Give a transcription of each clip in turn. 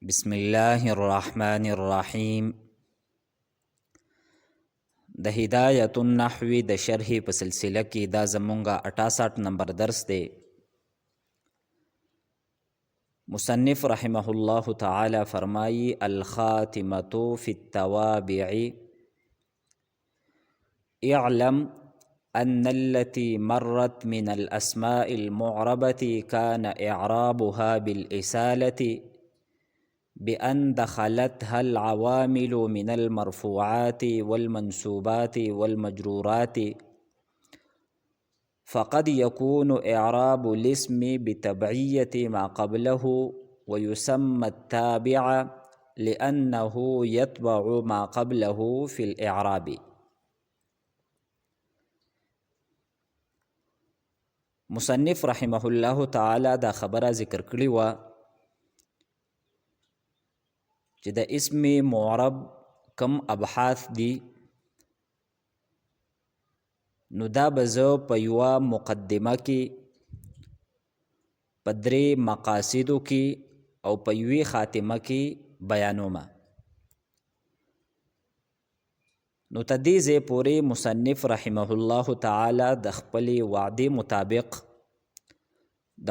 بسم الله الرحمن الرحیم. د هدایت النحو د شرح په سلسله کې دا زمونږه 68 نمبر درس دی. مصنف رحمه الله تعالی فرمایی الخاتمة فی التوابع اعلم أن التي مرت من الأسماء المعربة كان إعرابها بالإسالة بأن دخلتها العوامل من المرفوعات والمنسوبات والمجرورات، فقد يكون إعراب الاسم بتبعية ما قبله ويسمى التابع لأنه يتبع ما قبله في الإعراب. مصنف رحمه الله تعالی دا خبره ذکر کړی وه چې د اسم معرب کم ابحاث دي، نو دا به زه په یوه مقدمه کې په درې مقاصدو کې او په یوې خاتمه کې بیانومه. نو تر دې ځای پورې مصنف رحمه الله تعالی د خپلې وعدې مطابق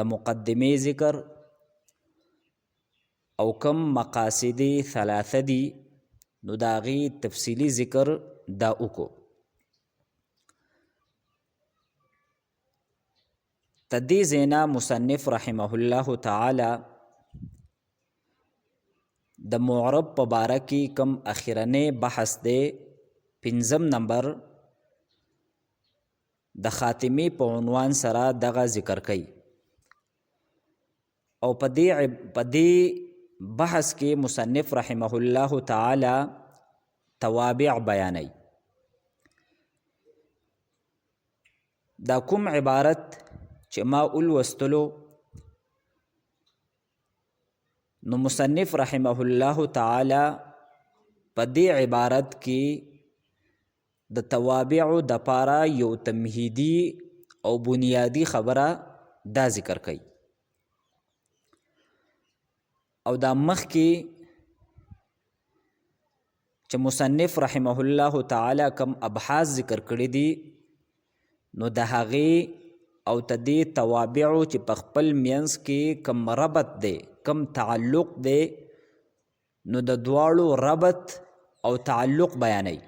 د مقدمې ذکر او کم مقاصد ثلاثه دي، نو د هغې تفصیلي ذکر دا وکړو. تر دې ځای نه مصنف رحمه الله تعالی د معرب په باره کې کم اخرنی بحث دی 5 نمبر د خاتمې په عنوان سره دغه ذکر کوي، او په دې بحث کې مصنف رحمه الله تعالی توابع بیانوي. دا کوم عبارت چې ما ولوستلو، نو مصنف رحمه الله تعالی په دې عبارت کې د توابعو د پاره یو تمهیدی او بنیادی خبره دا ذکر کوي، او دا مخکې چې مصنف رحمه الله تعالی کم ابحاث ذکر کړي دي، نو د هغې او تدې توابعو چې په خپل منځ کې کم ربط دی، کم تعلق دی، نو د دواړو ربط او تعلق بیانوي.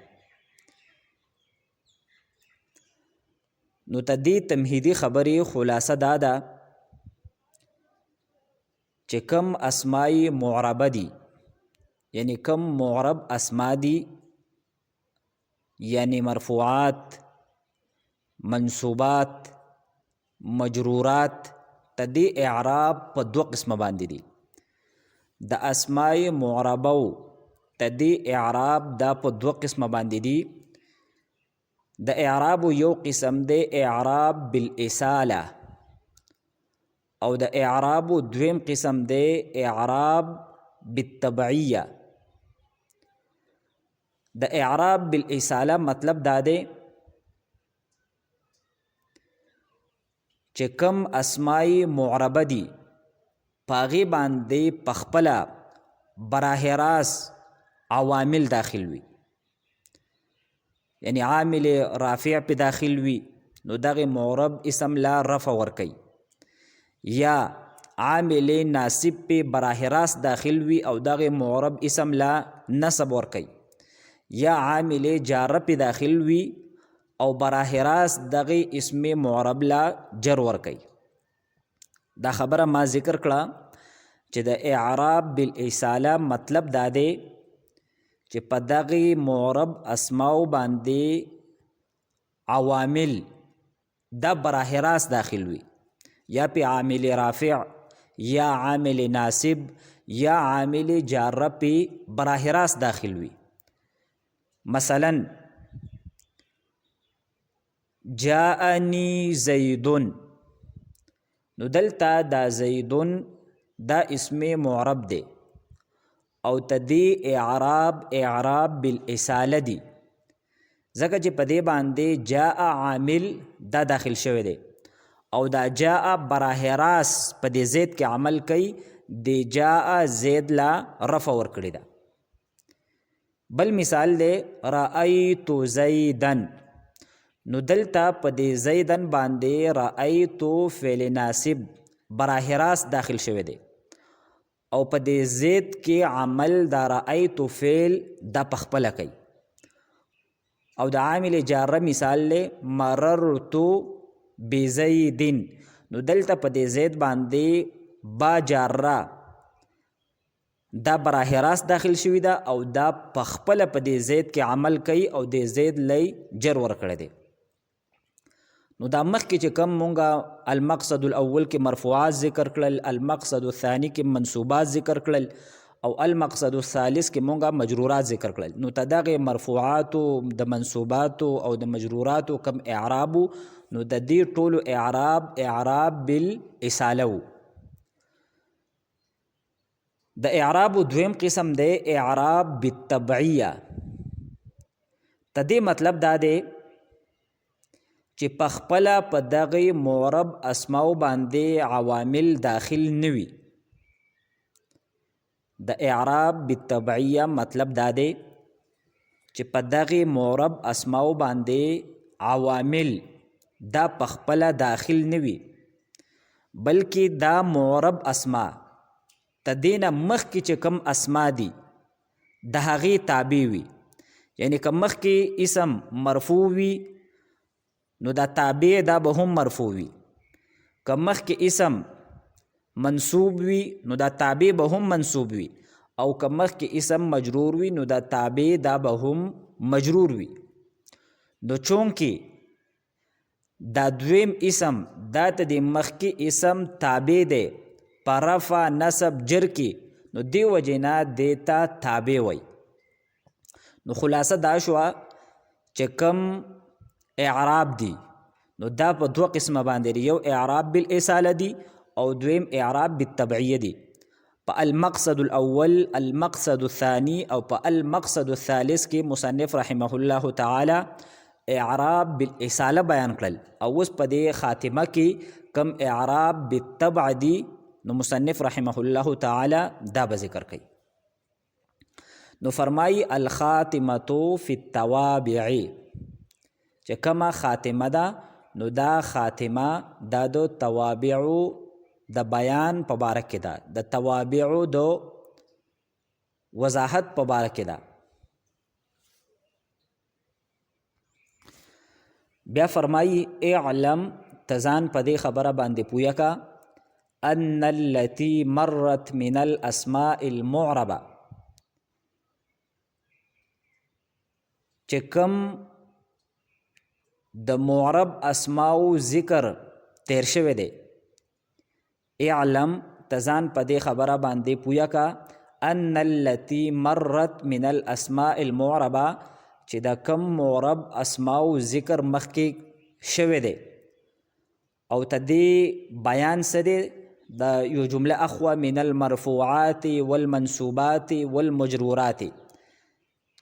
نو تدې تمهیدی خبرې خلاصه دا ده چې کم اسماء معربه دي، یعنی کم معرب اسما دي، یعنی مرفوعات، منصوبات، مجرورات، تدې اعراب په 2 قسمه باندې دي. د اسماء معربه تدې اعراب دا په 2 قسمه باندې دي. د اعراب یو قسم دی اعراب بالاساله، او د اعراب دویم قسم دی اعراب بالتبعیه. د اعراب بالاساله مطلب دا دی چې کم اسماء معربه دي پاغي باندې پخپله براه راست عوامل داخل وي، یعنی عامل رافع پہ داخل وي، نو دغه معرب اسم لا رفع ورکي، یا عامل ناصب پہ براہ راست داخل وي او دغه معرب اسم لا نصب ورکي، یا عامل جار پہ داخل وي او براہ راست دغه اسم معرب لا جر ورکي. دا خبره ما ذکر کړه چې د اعراب بالاساله مطلب دا دی چې په دغه معرب اسماو باندې عوامل دا براہ راست داخل وي، یا پہ عامل رافع، یا عامل ناصب، یا عامل جار پہ براہ راست داخل وي. مثلا جاءنی زیدن، نو دلته دا زیدن دا اسم معرب دی، او تدې اعراب بالاساله دی، ځکه چې په دې باندې جاء عامل دا داخل شوی دی، او دا جاء براه راست په دې زید کې عمل کوي د جاء زید لا رفع ورکړی ده. بل مثال دی رأیت زیدن، نو دلته په دې زیدن باندې رأیت فعل ناصب براه راست داخل شوی دی او په دې زید کې عمل دا رأیت فعل دا پخپله کوي. او د عامل جاره مثال له مررت بزیدن، نو دلته په دې زید باندې با جاره دا براه راست داخل شوی ده او دا پخپله په دې زید کې عمل کوي او د زید لی جر ورکړی دی. نو دا مخکې چې کم مونږه المقصد الاول کې مرفوعات ذکر کړل، المقصد الثانی کې منصوبات ذکر کړل او المقصد الثالث کې مونږه مجرورات ذکر کړل. نو تدغه مرفوعاتو د منصوباتو او د مجروراتو کم اعرابو، نو د دې ټولو اعراب بالاصاله و. د اعراب دویم قسم دی اعراب بالتبعیه. تدې مطلب دا دی چې پخپله په دغه معرب اسماو باندې عوامل داخل نوي. د اعراب بالتبعیه مطلب دا دی چې په دغه معرب اسماو باندې عوامل دا پخپله داخل نوي، بلکې دا معرب اسما تدینه مخکې چې کم اسما دي د هغې تابع وي. یعنی که مخکې اسم مرفوع وي نو دا تابع دا به هم مرفوع وي، که مخکې اسم منصوب وي نو دا تابع به هم منصوب وي، او که مخکې اسم مجرور وي نو دا تابع دا به هم مجرور وي. نو چونکې دا دویم اسم دا ته د مخکې اسم تابع دی په رفع نصب جر کې، نو دی وجې نه دیتا تابع وی. نو خلاصه دا شوه چې کم اعراب دی نو دا په دوه قسمه باندې دی، یو اعراب بالاصاله دی او دویم اعراب بالتبعیه دی. په المقصد الاول، المقصد الثانی او په المقصد الثالث کې مصنف رحمه الله تعالی اعراب بالاصاله بیان کړل، او اوس په دې خاتمه کې کم اعراب بالتبع دی نو مصنف رحمه الله تعالی دا به ذکر کوي. نو فرمای الخاتمه فی التوابع، چې کما خاتمه ده نو دا خاتمه دا د توابعو د بیان په باره کې ده، د توابعو د وضاحت په باره کې ده. بیا فرمای اعلم، تزان په دې خبره باندې پویا کا ان التي مرت من الاسماء المعربه، چې کم د معرب اسماو ذکر تیر شوی دی. اعلم، تزان په دې خبره باندې پویا کا ان التي مرت من الاسماء المعربه، چې د کم معرب اسماو ذکر مخکې شوی دی او تدې بیان څه دی د یو جمله اخوه من المرفوعات والمنصوبات والمجرورات،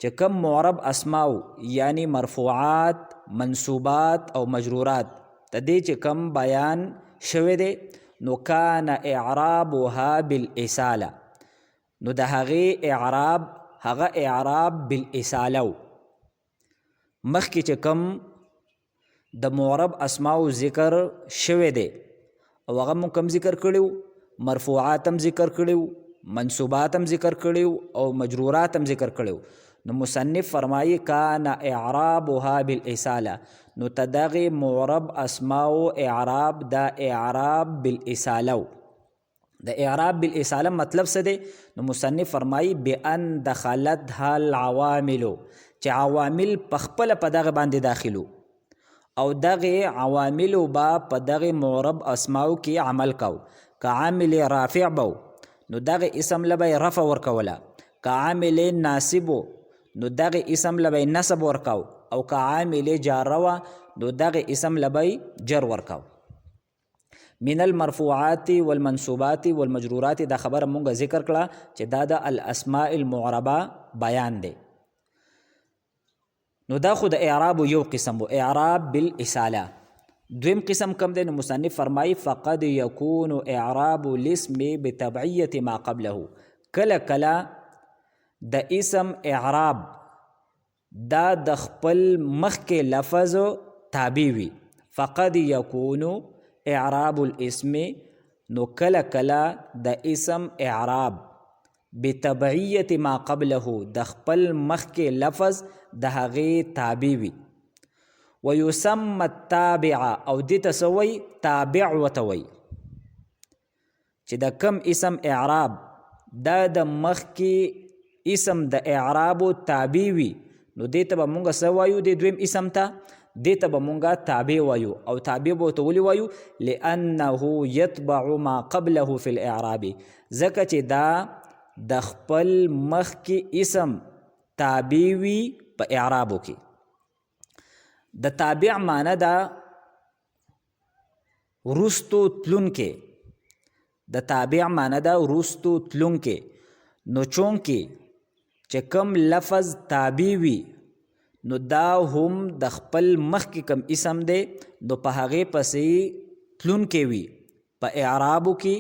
چې کم معرب اسماو یعنی مرفوعات، منصوبات او مجرورات تدې چې کم بیان شوی دی، نو کان اعرابها بالاصاله، نو د هغې اعراب هغه اعراب بالاصاله و. مخکې چې کم د معرب اسماو ذکر شوی دی او هغه مونږ کم ذکر کړیو، مرفوعات هم ذکر کړیو، منصوبات هم ذکر کړیو او مجرورات هم ذکر کړیو. نو مصنف فرمایي کان اعرابها بالاصاله، نو تدغه معرب اسماو اعراب دا اعراب بالاصاله. د اعراب بالاصاله مطلب څه دی؟ نو مصنف فرمایي بان دخلتها العوامل، چې عوامل پخپل په دغه باندې داخلو او دغه عوامل با په دغه معرب اسماو کې عمل کو. که عامل رافع بو نو دغه اسم لبی رفع ورکولا، که عامل ناسبو نو دغه اسم لبی نصب ورکو، او که عامل جاروا نو دغه اسم لبی جر ورکو. من المرفوعات والمنصوبات والمجرورات دا خبر مونږ ذکر کړه چې دا د الاسماء المعربه بیان دی. نو دا خو د اعراب یو قسم و، اعراب بالاصاله. دویم قسم کم دی نو مصنف فرمایي فقد یکون اعراب الاسم بتبعیت ما قبله. کله کله د اسم اعراب دا د خپل مخکې لفظ تابع وي. فقد یکون اعراب الاسم نو کله کله د اسم اعراب بتبعیت ما قبله د خپل مخکې لفظ د هغې تابع وي. ويسمى التابع او دې ته څه وایي؟ تابع ورته وایي. چې د کم اسم اعراب دا د مخکې اسم د اعرابو تابع وي نو دې ته به مونږ څه وایو؟ د دویم اسم ته دې ته به مونږ تابع وایو. او تابع به ورته ولې وایو؟ لانه یتبع ما قبله فی الاعراب. ځکه چې دا د خپل مخکې اسم تابع وي په اعرابو کې. د تابع معنی دا وروستو تلونکی. د تابع معنی دا وروستو تلونکی. نو چونکې چې کم لفظ تابع وي نو دا هم د خپل مخکې کم اسم دی نو په هغې پسې تلونکی وي په اعرابو کې.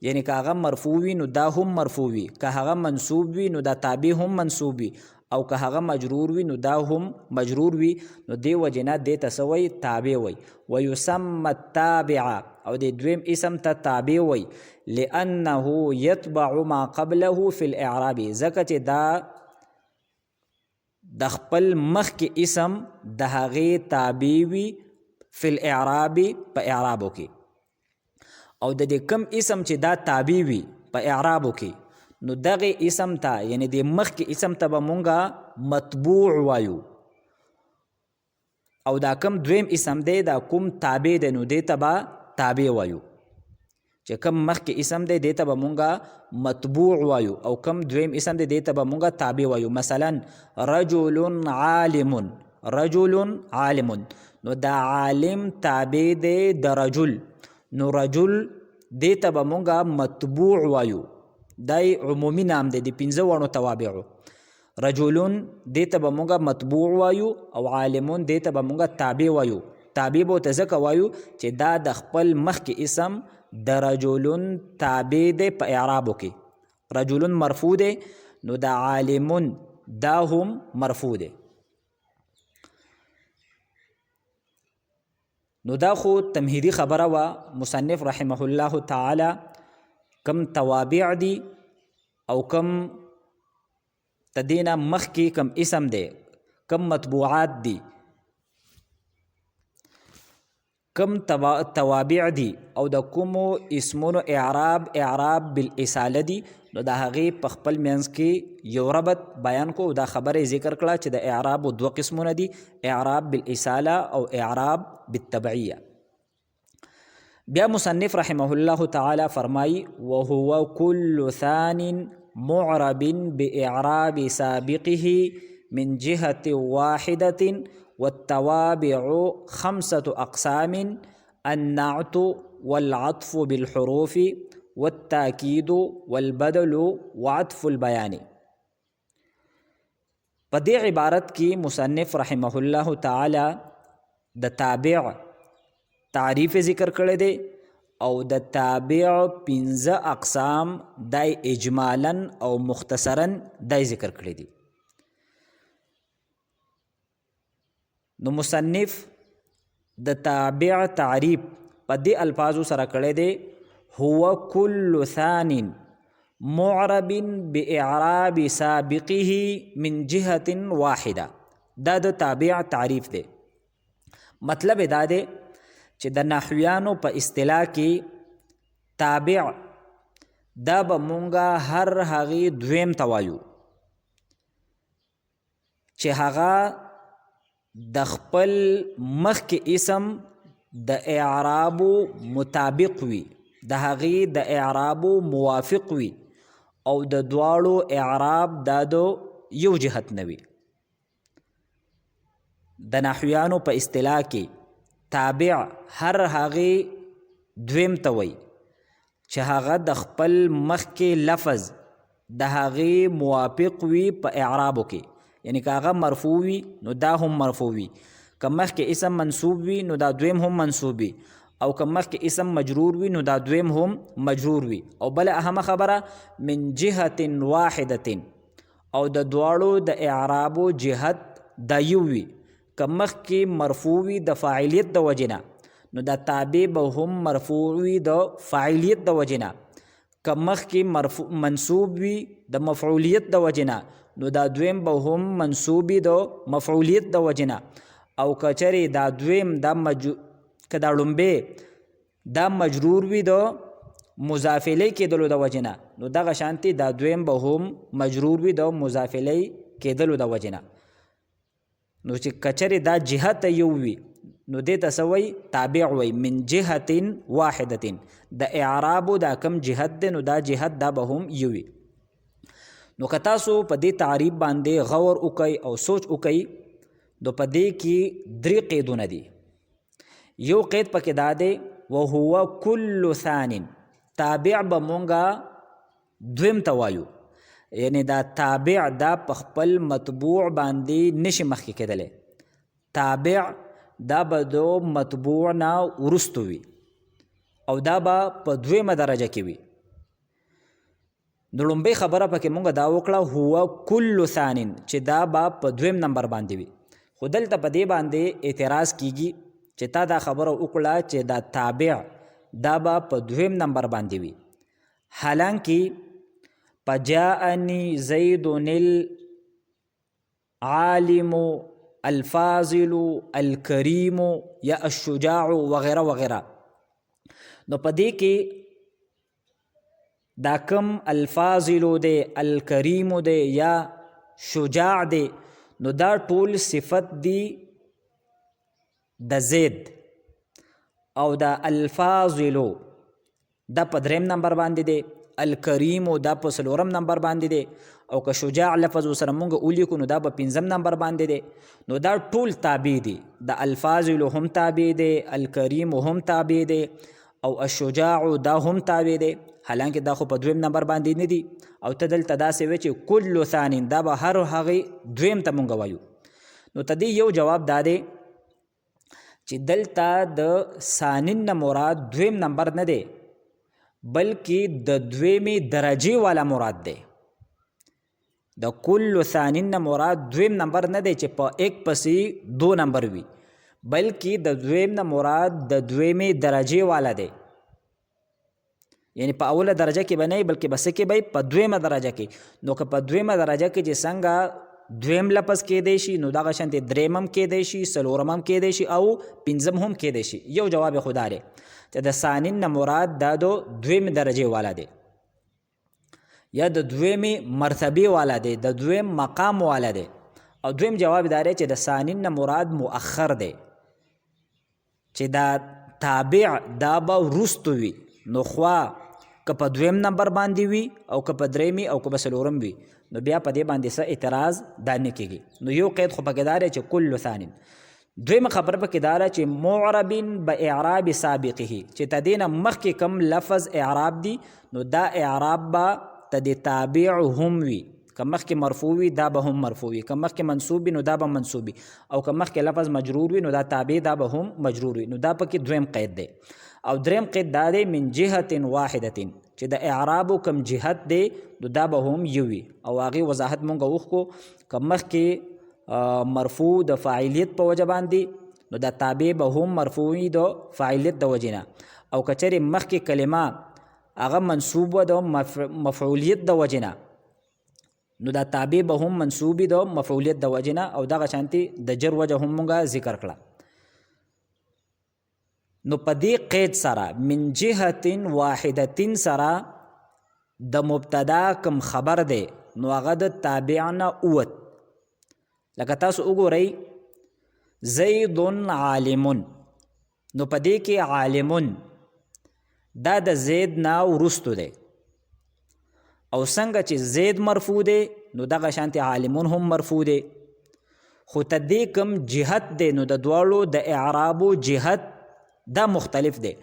یعنی که هغه مرفوع وي نو دا هم مرفوع وي، که هغه منصوب وي نو دا تابع هم منصوب وي، او که هغه مجرور وي نو دا هم مجرور وي. نو دې وجې نه دې ته څه وایي؟ تابع وایي. ویسمى التابع او د دویم اسم ته تابع وایي لانه یتبع ما قبله فی الاعراب. ځکه چې دا د خپل مخکې اسم د هغې تابع وي فی الاعراب په اعرابو کې. او د دې کم اسم چې دا تابع وي په اعرابو کې نو دغه اسم ته یعنی د مخکې اسم ته به مونږه مطبوع وایو. او دا کم دویم اسم دی دا کوم تابع دی نو دې ته به تابع وایو. چې کم مخکې اسم دی دې ته به مونږه مطبوع وایو او کم دویم اسم دی دې ته به مونږه تابع وایو. مثلا رجل عالم، رجل عالم نو دا عالم تابع دی د رجل نو رجل دې ته به مونږه مطبوع وایو. دای عمومي نام دی د 15 توابعو. رجلون دې ته به مونږه مطبوع وایو او عالمون دې ته به مونږه تابع وایو. تابع به ورته ځکه وایو چې دا د خپل مخکې اسم د رجلون تابع دی په اعرابو کې. رجلون مرفوع دی نو د عالمون دا هم مرفوع دی. نو دا خو تمهیدی خبره وه. مصنف رحمه الله تعالی کم توابع دی او کم تدینا مخکی کم اسم دی، کم مطبوعات دی، کم توابع دی او د کومو اسمونو اعراب بالاصاله دی. نو د هغې په خپل منځ کې یو ربط بیان کو. دا خبره ذکر کړه چې د اعرابو 2 قسمونه دي، اعراب بالاصاله او اعراب بالتبعیه. بیا مصنف رحمه الله تعالی فرمائی وهو كل ثان معرب بإعراب سابقه من جهة واحدة والتوابع 5 أقسام: النعت والعطف بالحروف والتأكيد والبدل وعطف البيان. په دې عبارت کې مصنف رحمه الله تعالی د تابع تعریف ذکر کړی دی او د تابع 15 اقسام دای اجمالا او مختصرا دای ذکر کړی دی. نو مصنف د تابع تعریف په دې الفاظو سره کړی دی: هو كل ثان معرب بإعراب سابقه من جهة واحده. دا د تابع تعریف دی. مطلب دا دی چې د نحویانو په اصطلاح کې تابع دا به مونږه هر هغې دویم ته وایو چې هغه د خپل مخکې اسم د اعرابو مطابق وي، د هغې د اعرابو موافق وي او د دواړو اعراب دا د یو جهت نه وي. د نحویانو په اصطلاح کې تابع هر هغې دویم ته وایي چې هغه د خپل مخکې لفظ د هغې موافق وي په اعرابو کې. یعنی که هغه مرفوع وي نو دا هم مرفوع وي، که مخکې اسم منصوب وي نو دا دویم هم منصوب وي او که مخکې اسم مجرور وي نو دا دویم هم مجرور وي. او بله اهمه خبره من جهة واحدة او د دواړو د اعرابو جهت دا یو وي. که مخکې مرفوع وي د فاعلیت د وجې نه نو دا تابع به هم مرفوع وي د فاعلیت د وجې نه. که مخکې منصوب وي د مفعولیت د وجې نه نو دا دویم به هم منصوب وي د مفعولیت د وجې نه. او که چرې دا دویم که دا لومبې دا مجرور وي د مضاف الیه کېدلو د وجې نه نو دغه شانتې دا دویم به هم مجرور وي د مضاف الیه کېدلو د وجې نه. نو چې که چرې دا جهت یو وي نو دې ته څه وایي تابع وایي. من جهة واحدة د اعرابو دا کم جهت دی نو دا جهت دا به هم یو وي. نو که تاسو په دې تعریف باندې غور وکئ او سوچ وکئ نو په دې کې درې قیدونه دي. یو قید پکې دا دی وهو کل ثان تابع به مونږه دویم ته وایو. یعنی دا تابع دا په خپل مطبوع باندې نشي مخکې کېدلی. تابع دا به د مطبوع نه وروستو وي او دا به په دویمه درجه کې وي. د لومبۍ خبره پکې مونږ دا وکړه هو کل ثان چې دا به په دویم نمبر باندې وي. خو دلته په دې باندې اعتراض کیږي چې تا دا خبره وکړه چې دا تابع دا به په دویم نمبر باندې وي. حالانکه فجاءني زید العالم الفاضل الکریم یا الشجاع وغیره وغیره. نو په دې کې دا کم الفاضل دی الکریم دی یا شجاع دی نو دا ټول صفت دی د زید. او دا الفاضلو دا په دریم نمبر باندې دی. الکریمو دا په څلورم نمبر باندې دی. او که شجاع لفظ ورسره مونږ ولیکو نو دا په پنځم نمبر باندې دی. نو دا ټول تابع دي. د الفاضلو هم تابع دی، الکریمو هم تابع دی او الشجاع دا هم تابع دی. حالانکه دا خو په دویم نمبر باندې نه دي. او ته دلته داسې وایې چې کل ثان دا به هر هغې دویم ته مونږ وایو. نو ته دې یو جواب دا دی چې دلته د ثانین نه مراد دویم نمبر نه دی بلکې د دویمې درجې والا مراد دی. د کل ثانین نه مراد دویم نمبر نه دی چې په ایک پسې دو نمبر وي بلکې د دویم نه مراد د دویمې درجې والا دی. یعنی په اوله درجه کې به نه بلکې بس کې به په دویمه درجه کې. نو که په دویمه درجه کې چې څنګه دویم لفظ کېدی شي نو دغه شانتې دریم هم کېدی شي، څلورم هم کېدی شي او پنځم هم کېدی شي. یو جواب خو دا دی چې د ثانین نه مراد دا د دویم درجې والا دی یا د دویمې مرتبې والا دی، د دویم مقام والا دی. او دویم جواب دا دی چې د ثانین نه مراد مؤخر دی چې دا تابع دا به وروستو وي. نو خوا که په دویم نمبر باندې وي او که په دریمې او که په څلورم وي نو بیا په دې باندې څه اعتراض دا نه کېږي. نو یو قید خو پکې دا دی چې کل ثان. دویمه خبره پکې دا ده چې معرب به اعراب سابقه چې ته دې نه مخکې کم لفظ اعراب دی نو دا اعراب به ته د تابع هم وي. که مخکې مرفوع وي دا به هم مرفوع وي، که مخکې منصوب وي نو دا به منصوب وي، او که مخکې لفظ مجرور وي نو دا تابع دا به هم مجرور وي. نو دا پکې دویم قید دی. او دریم قید دا دی من جهة واحدة چې د اعرابو کم جهت دی نو دا به هم یو وي. او هغې وضاحت مونږ وکړو که مخکې مرفوع د فاعلیت په وجه باندې نو دا تابع به هم مرفوع وي د فاعلیت د وجې نه. او که چېرې مخکې کلمه هغه منصوب وه د مفعولیت د وجې نه نو دا تابع به هم منصوب وي د مفعولیت د وجې نه. او دغه شانتې د جر وجه هم مونږ ذکر کړه. نو په دې قید سره من جهة واحدة سره د مبتدا کم خبر دی نو هغه د تابع نه اوت. لکه تاسو وګورئ زید عالم نو په دې کې عالم دا د زید نه وروستو دی. او څنګه چې زید مرفوع دی نو دغه شانتې عالمون هم مرفوع دی. خو ته دې کم جهت دی نو د دواړو د اعرابو جهت دا مختلف دی.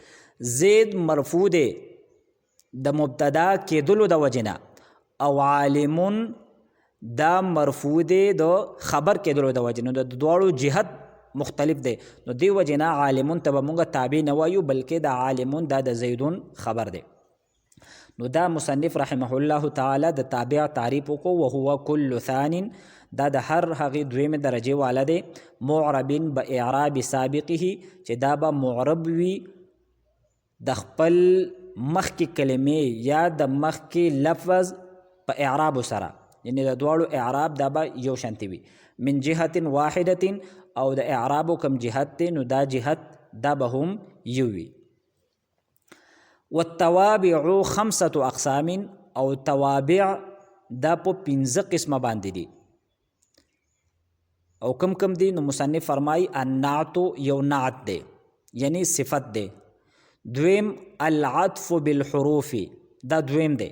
زید مرفوع دی د مبتدا کېدلو د وجې نه او عالمون دا مرفوع دی د خبر کېدلو د وجې نه. د دواړو جهت مختلف دی. نو دی وجنا عالمون ته به مونږ تابع نه وایو بلکې د عالمون دا د زیدون خبر دی. نو دا مصنف رحمه الله تعالی د تابع تعریف وکړو وهو کل ثان دا د هر هغې دویمې درجې والا دی معرب به اعراب سابقه چې دا به معرب وي د خپل مخکې کلمې یا د مخکې لفظ په اعرابو سره یعنی د دواړو اعراب دا به یو شانتي وي من جهة واحدة او د اعرابو کم جهت دی نو دا جهت دا به هم یو وي. والتوابع 5 اقسام او توابع دا په 15 قسمه باندې دي او کم دی نو مصنف فرمای النعت یو نعت دی یعنی صفت دی. دویم العطف بالحروف دا دویم دی.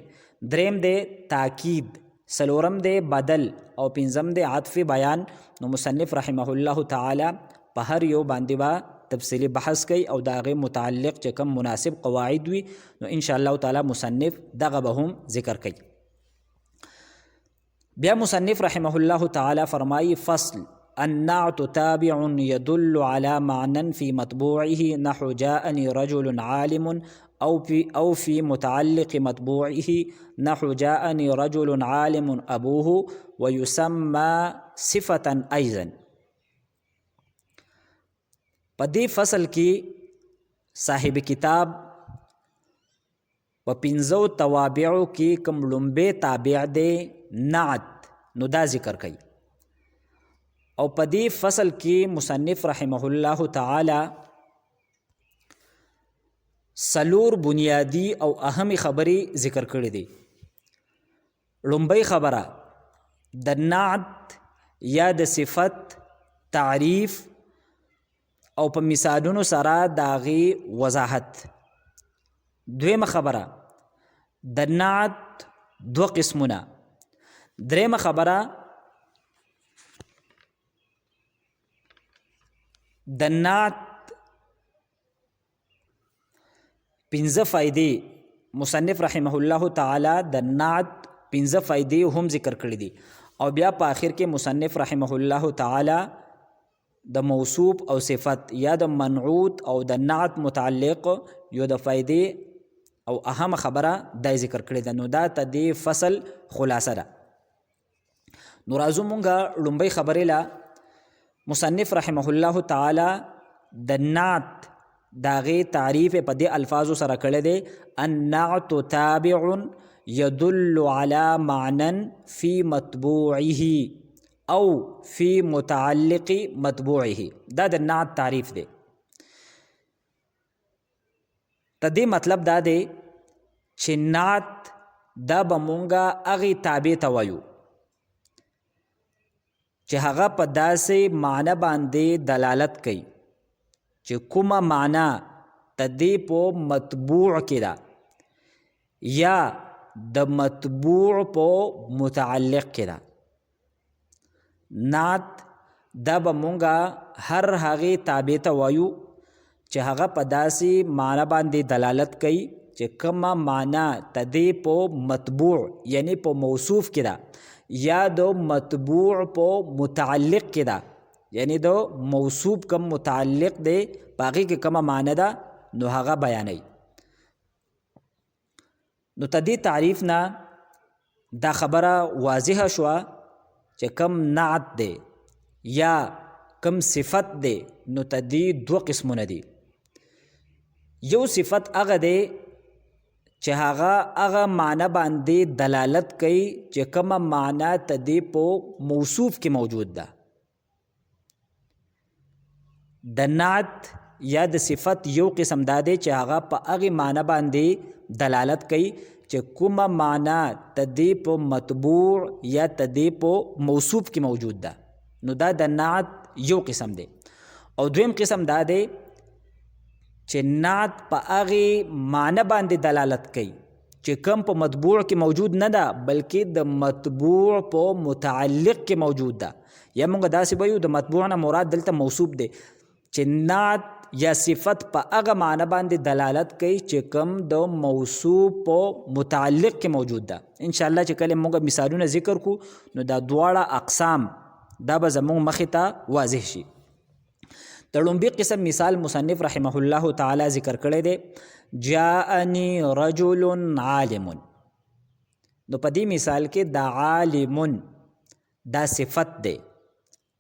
دریم دی تاکید. سلورم دی بدل او پنځم دی عطف بیان. نو مصنف رحمه الله تعالی په هر یو باندې با تفصیلی بحث کوي او دا غي متعلق چې کم مناسب قواعد وي نو ان شاء الله تعالی مصنف دغه به هم ذکر کوي. بیا مصنف رحمه الله تعالی فرمایي فصل النعت تابع يدل على معنى في مطبوعه نحو جاءني رجل عالم أو في متعلق مطبوعه نحو جاءني رجل عالم أبوه ويسمى صفة أيضا. په دې فصل کې صاحب کتاب په 15 توابعو کې کوم لومبه تابع دی نعت نو دا ذکر کوي او په دې فصل کې مصنف رحمه الله تعالی سلور بنیادی او اهم خبرې ذکر کړې دي. لومبۍ خبره د نعت یا د صفت تعریف او په مثالونو سره د هغې وضاحت. دویمه خبره د نعت 2 قسمونه. دریمه خبره د نعت 15 فائدې مصنف رحمه الله تعالی د نعت 15 فائدې هم ذکر کړې دي او بیا په آخر کې مصنف رحمه الله تعالی د موصوف او صفت یا د منعوت او د نعت متعلق یو د فائدې او اهم خبره د ذکر کړې ده. نو دا ته د فصل خلاصه ده. نو راځو مونږه لومبۍ خبرې لا مصنف رحمه الله تعالی د نعت داغه تعریف په دې الفاظو سره کړی دی النعت تابع يدل على معنى في مطبوعه او في متعلق مطبوعه. دا د نعت تعریف دی. تدې مطلب دا دی چې نعت دا به مونږه هغې تابع ته وایو چې هغه په داسې معنی باندې دلالت کوي چې کومه معنا تدې په مطبوع کې ده یا د مطبوع په متعلق کې ده. نعت دا به مونږه هر هغې تابع ته وایو چې هغه په داسې معنا باندې دلالت کوي چې کومه معنا تدې په مطبوع یعنی په موصوف کې ده یا د مطبوع په متعلق کې ده یعنی د موصوف کم متعلق دی باقی کې کومه معنی ده نو هغه بیانوي. نو تدې تعریف نه دا خبره واضحه شوه چې کم نعت دی یا کم صفت دی نو تدې 2 قسمونه دي. یو صفت هغه دی چې هغه معنی باندې دلالت کوي چې کومه معنی تدې په موصوف کې موجود ده. د نعت یا د صفت یو قسم دا دی چې هغه په هغې معنی باندې دلالت کوي چې کومه معنی تدې په مطبوع یا تدې په موصوف کې موجود ده. نو دا د نعت یو قسم دی. او دویم قسم دا دی چې نعت په هغې معنی باندې دلالت کوي چې کم په مطبوع کې موجود نه ده بلکې د مطبوع په متعلق کې موجود ده. یا مونږ داسې به یو د مطبوع نه مراد دلته موصوف دی چې نعت یا صفت په هغه معنی باندې دلالت کوي چې کم د موصوف په متعلق کې موجود ده. انشاءالله چې کله مونږ مثالونه ذکر کو نو دا دواړه اقسام دا به زمونږ مخې ته واضح شي. د لومبي قسم مثال مصنف رحمه الله تعالی ذکر کړی دی جاءنی رجل عالم. نو په دې مثال کې د عالم دا صفت دی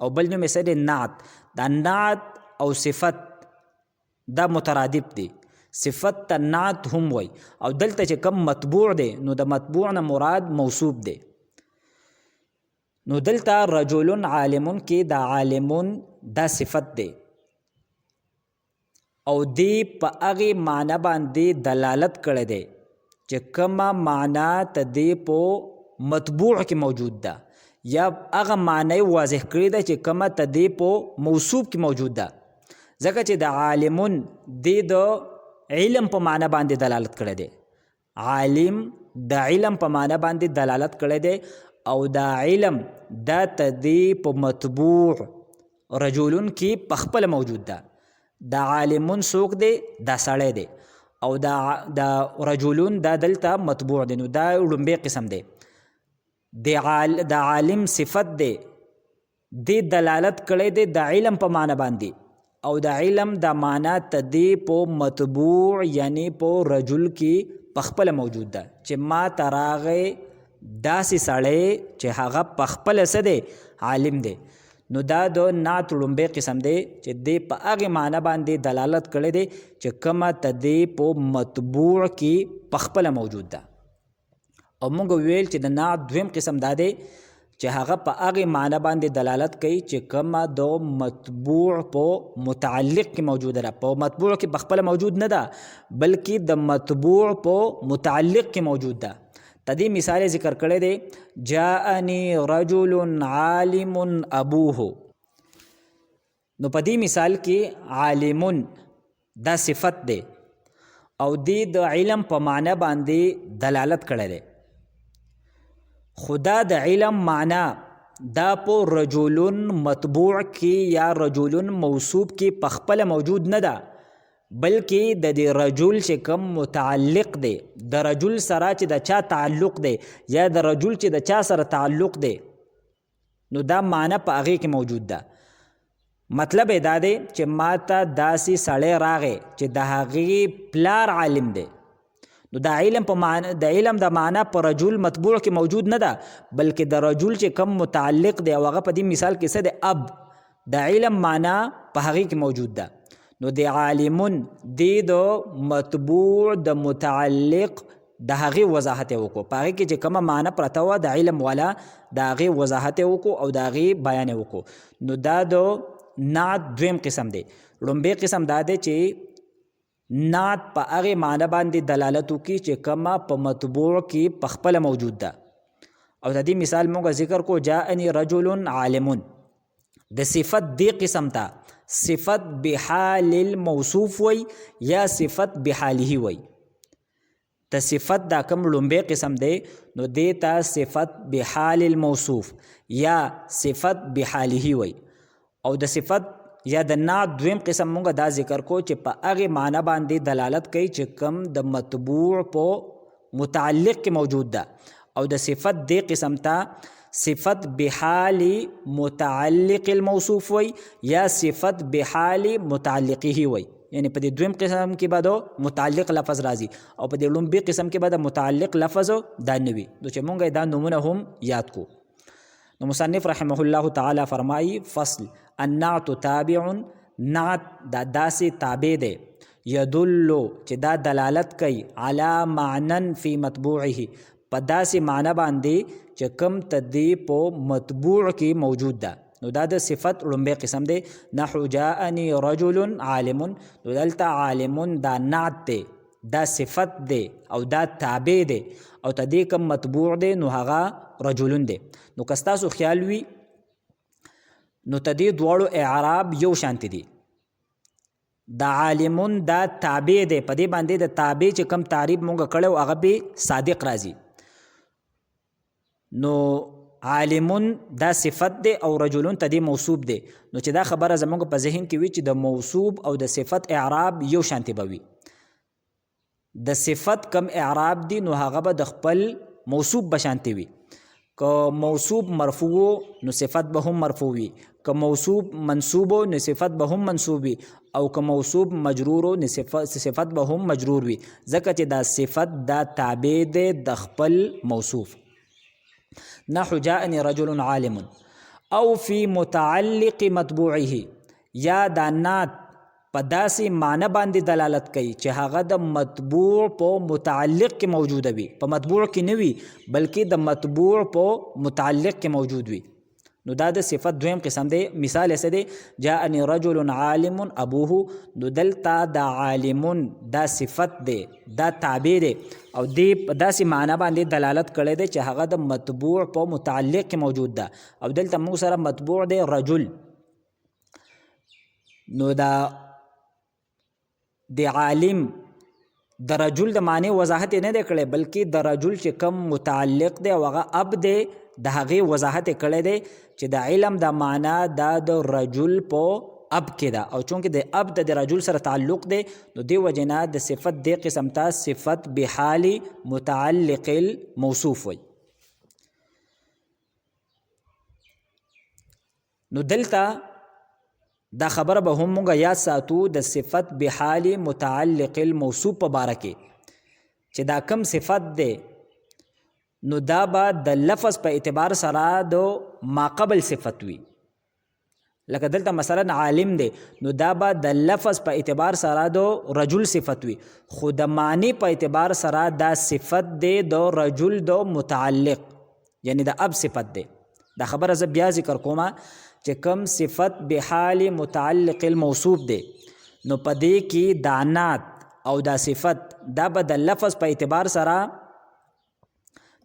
او بل نوم یې څه دی نعت. دا نعت او صفت دا مترادف دی. صفت ته نعت هم وای او دلته چې کم مطبوع دی نو د مطبوع نه مراد موصوف دی. نو دلته رجل عالم کې دا عالم دا صفت دی او دی په هغې معنی باندې دلالت کړی دی چې کومه معنا ته دی په مطبوع کې موجود ده یا هغه معنی واضح کړی ده چې کومه ته دی په موصوف کې موجود ده. ځکه چې د عالمون دی د علم په معنی باندې دلالت کړی دی. عالم د علم په معنی باندې دلالت کړی دی او دا علم دا ته دی په مطبوع رجلون کې په خپله موجود ده. دا عالمون څوک دی؟ دا سړی دی او دا رجلون دا دلته مطبوع دی. نو دا لومبی قسم دی. دا عالم صفت دی دی دلالت کړی دی د علم په معنی باندې او د علم دا معنی ته دی په مطبوع یعنی په رجل کې په خپله موجود ده چې ما ته راغی داسې سړی چې هغه په خپله څه دی؟ عالم دی. نو دا د نعت لومبی قسم دی چې دی په هغې معنی باندې دلالت کړی دی چې کومه ته دی په مطبوع کې په خپله موجود ده. او موږ ویل چې د نعت دویم قسم دا دی چې هغه په هغې معنی باندې دلالت کوي چې کومه د مطبوع په متعلق کې موجوده ده. په مطبوع کې په خپله موجود نه ده بلکې د مطبوع په متعلق کې موجود ده. تدې مثال ذکر کړی دی جاءنی رجل عالم ابوه. نو په دې مثال کې عالمون دا صفت دی او دی د علم په معنی باندې دلالت کړی دی. خدا د علم معنی دا په رجلون مطبوع کې یا رجلون موصوف کې په خپله موجود نه ده بلکې د دې رجل چې کم متعلق دی د رجل سره چې د چا تعلق دی یا د رجل چې د چا سره تعلق دی نو دا معنی په هغې کې موجود ده. مطلب یې دا دی چې ما ته داسې سړی راغی چې د هغې پلار عالم دی. نو دا علم په معنی د علم د معنی په رجل مطبوع کې موجود نه ده بلکې د رجل چې کم متعلق دی او هغه په دې مثال کې څه دی؟ اب. د علم معنی په هغې کې موجود ده. نو د عالمون دی د مطبوع د متعلق د هغې وضاحت یې وکړو. په هغې کې چې کومه معنی پرته وه د علم والا د هغې وضاحت یې وکړو او د هغې بیان یې وکړو. نو دا د نعت دویم قسم دی. لومبی قسم دا دی چې نعت په هغې معنی باندې دلالت وکړي چې کومه په مطبوع کې په خپله موجود ده. او د دې مثال موږ ذکر کو جاءنی رجل عالمون. د صفت دی قسم ته صفت بحال الموصوف وی یا صفت بحاله وی. د صفت دا کوم لومبی قسم دی نو دی ته صفت بحال الموصوف یا صفت بحاله وی. او د صفت یا د نعت دویم قسم مونږ دا ذکر کو چې په هغې معنی باندې دلالت کوي چې کم د مطبوع په متعلق کې موجود ده. او د صفت دی قسم ته صفت بحال متعلق الموصوف وی یا صفت بحال متعلقه وی. یعنی په دې دویم قسم کې به د متعلق لفظ راځي او په دې لومبي قسم کې به د متعلق لفظ دا نه وي. نو چې مونږ دا نومونه هم یاد کو. نو مصنف رحمه الله تعالی فرمایي فصل النعت تابع. نعت دا داسې تابع دی یدلو چې دا دلالت کوي علی معنن فی مطبوعه په داسې معنی باندې چې کوم تدی په مطبوع کې موجود ده. نو دا د صفت لومبی قسم دی. نحو جاءنی رجل عالم. نو دلته عالمون دا نعت دی دا صفت دی او دا تابع دی او تدی کوم مطبوع دی نو هغه رجلون دی. نو که ستاسو خیال وي نو تدی دواړو اعراب یو شانتی دی. دا عالمون دا تابع دی په دې باندې د تابع چې کم تعریف مونږ کړی و هغه به صادق راځي. نو عالمون دا صفت دی او رجلون تدی موصوف دی. نو چې دا خبره زمونږ په ذهن کې وي چې د موصوف او د صفت اعراب یو شانتی به وي. د صفت کم اعراب دی نو هغه به د خپل موصوف به شانتی وي. که موصوب مرفوع نو صفت به هم مرفوع وي، که موصوب منصوب نو صفت به هم منصوب وي، او که موصوب مجرور نو صفت به هم مجرور وي، ځکه چې دا صفت دا تابع دی د خپل موصوف. نحو جاءني رجل عالم، او فی متعلق مطبوعه، یا دا نعت په داسې معنی باندې دلالت کوي چې هغه د مطبوع په متعلق کې موجوده وي، په مطبوع کې نه وي بلکې د مطبوع په متعلق کې موجود وي. نو دا د صفت دویم قسم دی. مثال یې څه دی؟ جاءني رجل عالم ابوه، نو دلته د عالمون دا صفت دی، دا تابع دی او دې په داسې معنی باندې دلالت کړی دی چې هغه د مطبوع په متعلق کې موجود ده. او دلته موږ سره مطبوع دی رجل، نو دا د عالم د رجل د معنی وضاحت نه دی کړی بلکې د رجل چې کم متعلق دی او هغه اب دی د هغې وضاحت یې کړی دی چې د علم د معنا دا د رجل په اب کې ده، او چونکې د اب د رجل سره تعلق دی نو دې وجې نه د صفت دې قسم ته صفت بحال متعلق الموصوف وي. نو دلته دا خبره به هم مونږ یاد ساتو د صفت بحال متعلق الموصوف په باره کې چې دا کم صفت دی نو دا به د لفظ په اعتبار سره د ما قبل صفت وي. لکه دلته مثلا عالم دی نو دا به د لفظ په اعتبار سره د رجل صفت وي، خو د معنی په اعتبار سره دا صفت دی د رجل د متعلق یعنی د اب صفت دی. دا خبره زه بیا ذکر کومه چې کم صفت بحال متعلق الموصوف دی نو په دې کې دا نعت او دا صفت دا به د لفظ په اعتبار سره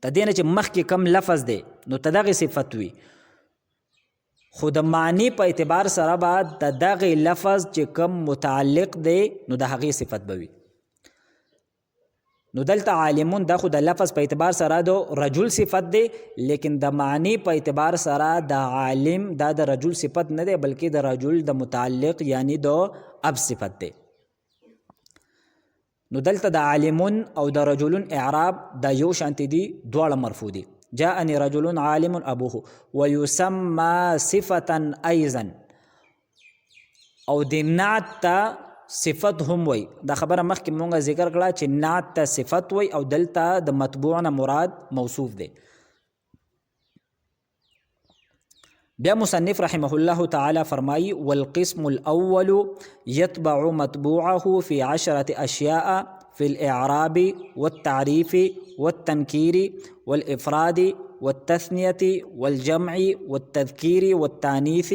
د دې نه چې مخکې کم لفظ دی نو ته دغې صفت وي، خو د معنی په اعتبار سره به د دغې لفظ چې کم متعلق دی نو د هغې صفت به وي. نو دلته عالمون دا خو د لفظ په اعتبار سره د رجل صفت دی، لیکن د معنی په اعتبار سره د عالم دا د رجل صفت نه دی بلکې د رجل د متعلق یعنی د اب صفت دی. نو دلته د عالمون او د رجلون اعراب دا یو شانتی دی، دواړه مرفوع دي. جاءني رجل عالم ابوه ويسمى صفة ايضا، او د نعت ته صفت هم وي. دا خبره مخکې مونږ ذکر کړه چې نعت ته صفت وي او دلته د مطبوع نه مراد موصوف دی. بیا مصنف رحمه الله تعالی فرمایی والقسم الاول يتبع مطبوعه في 10 اشياء في الإعراب والتعريف والتنكير والإفراد والتثنية والجمع والتذكير والتانيث.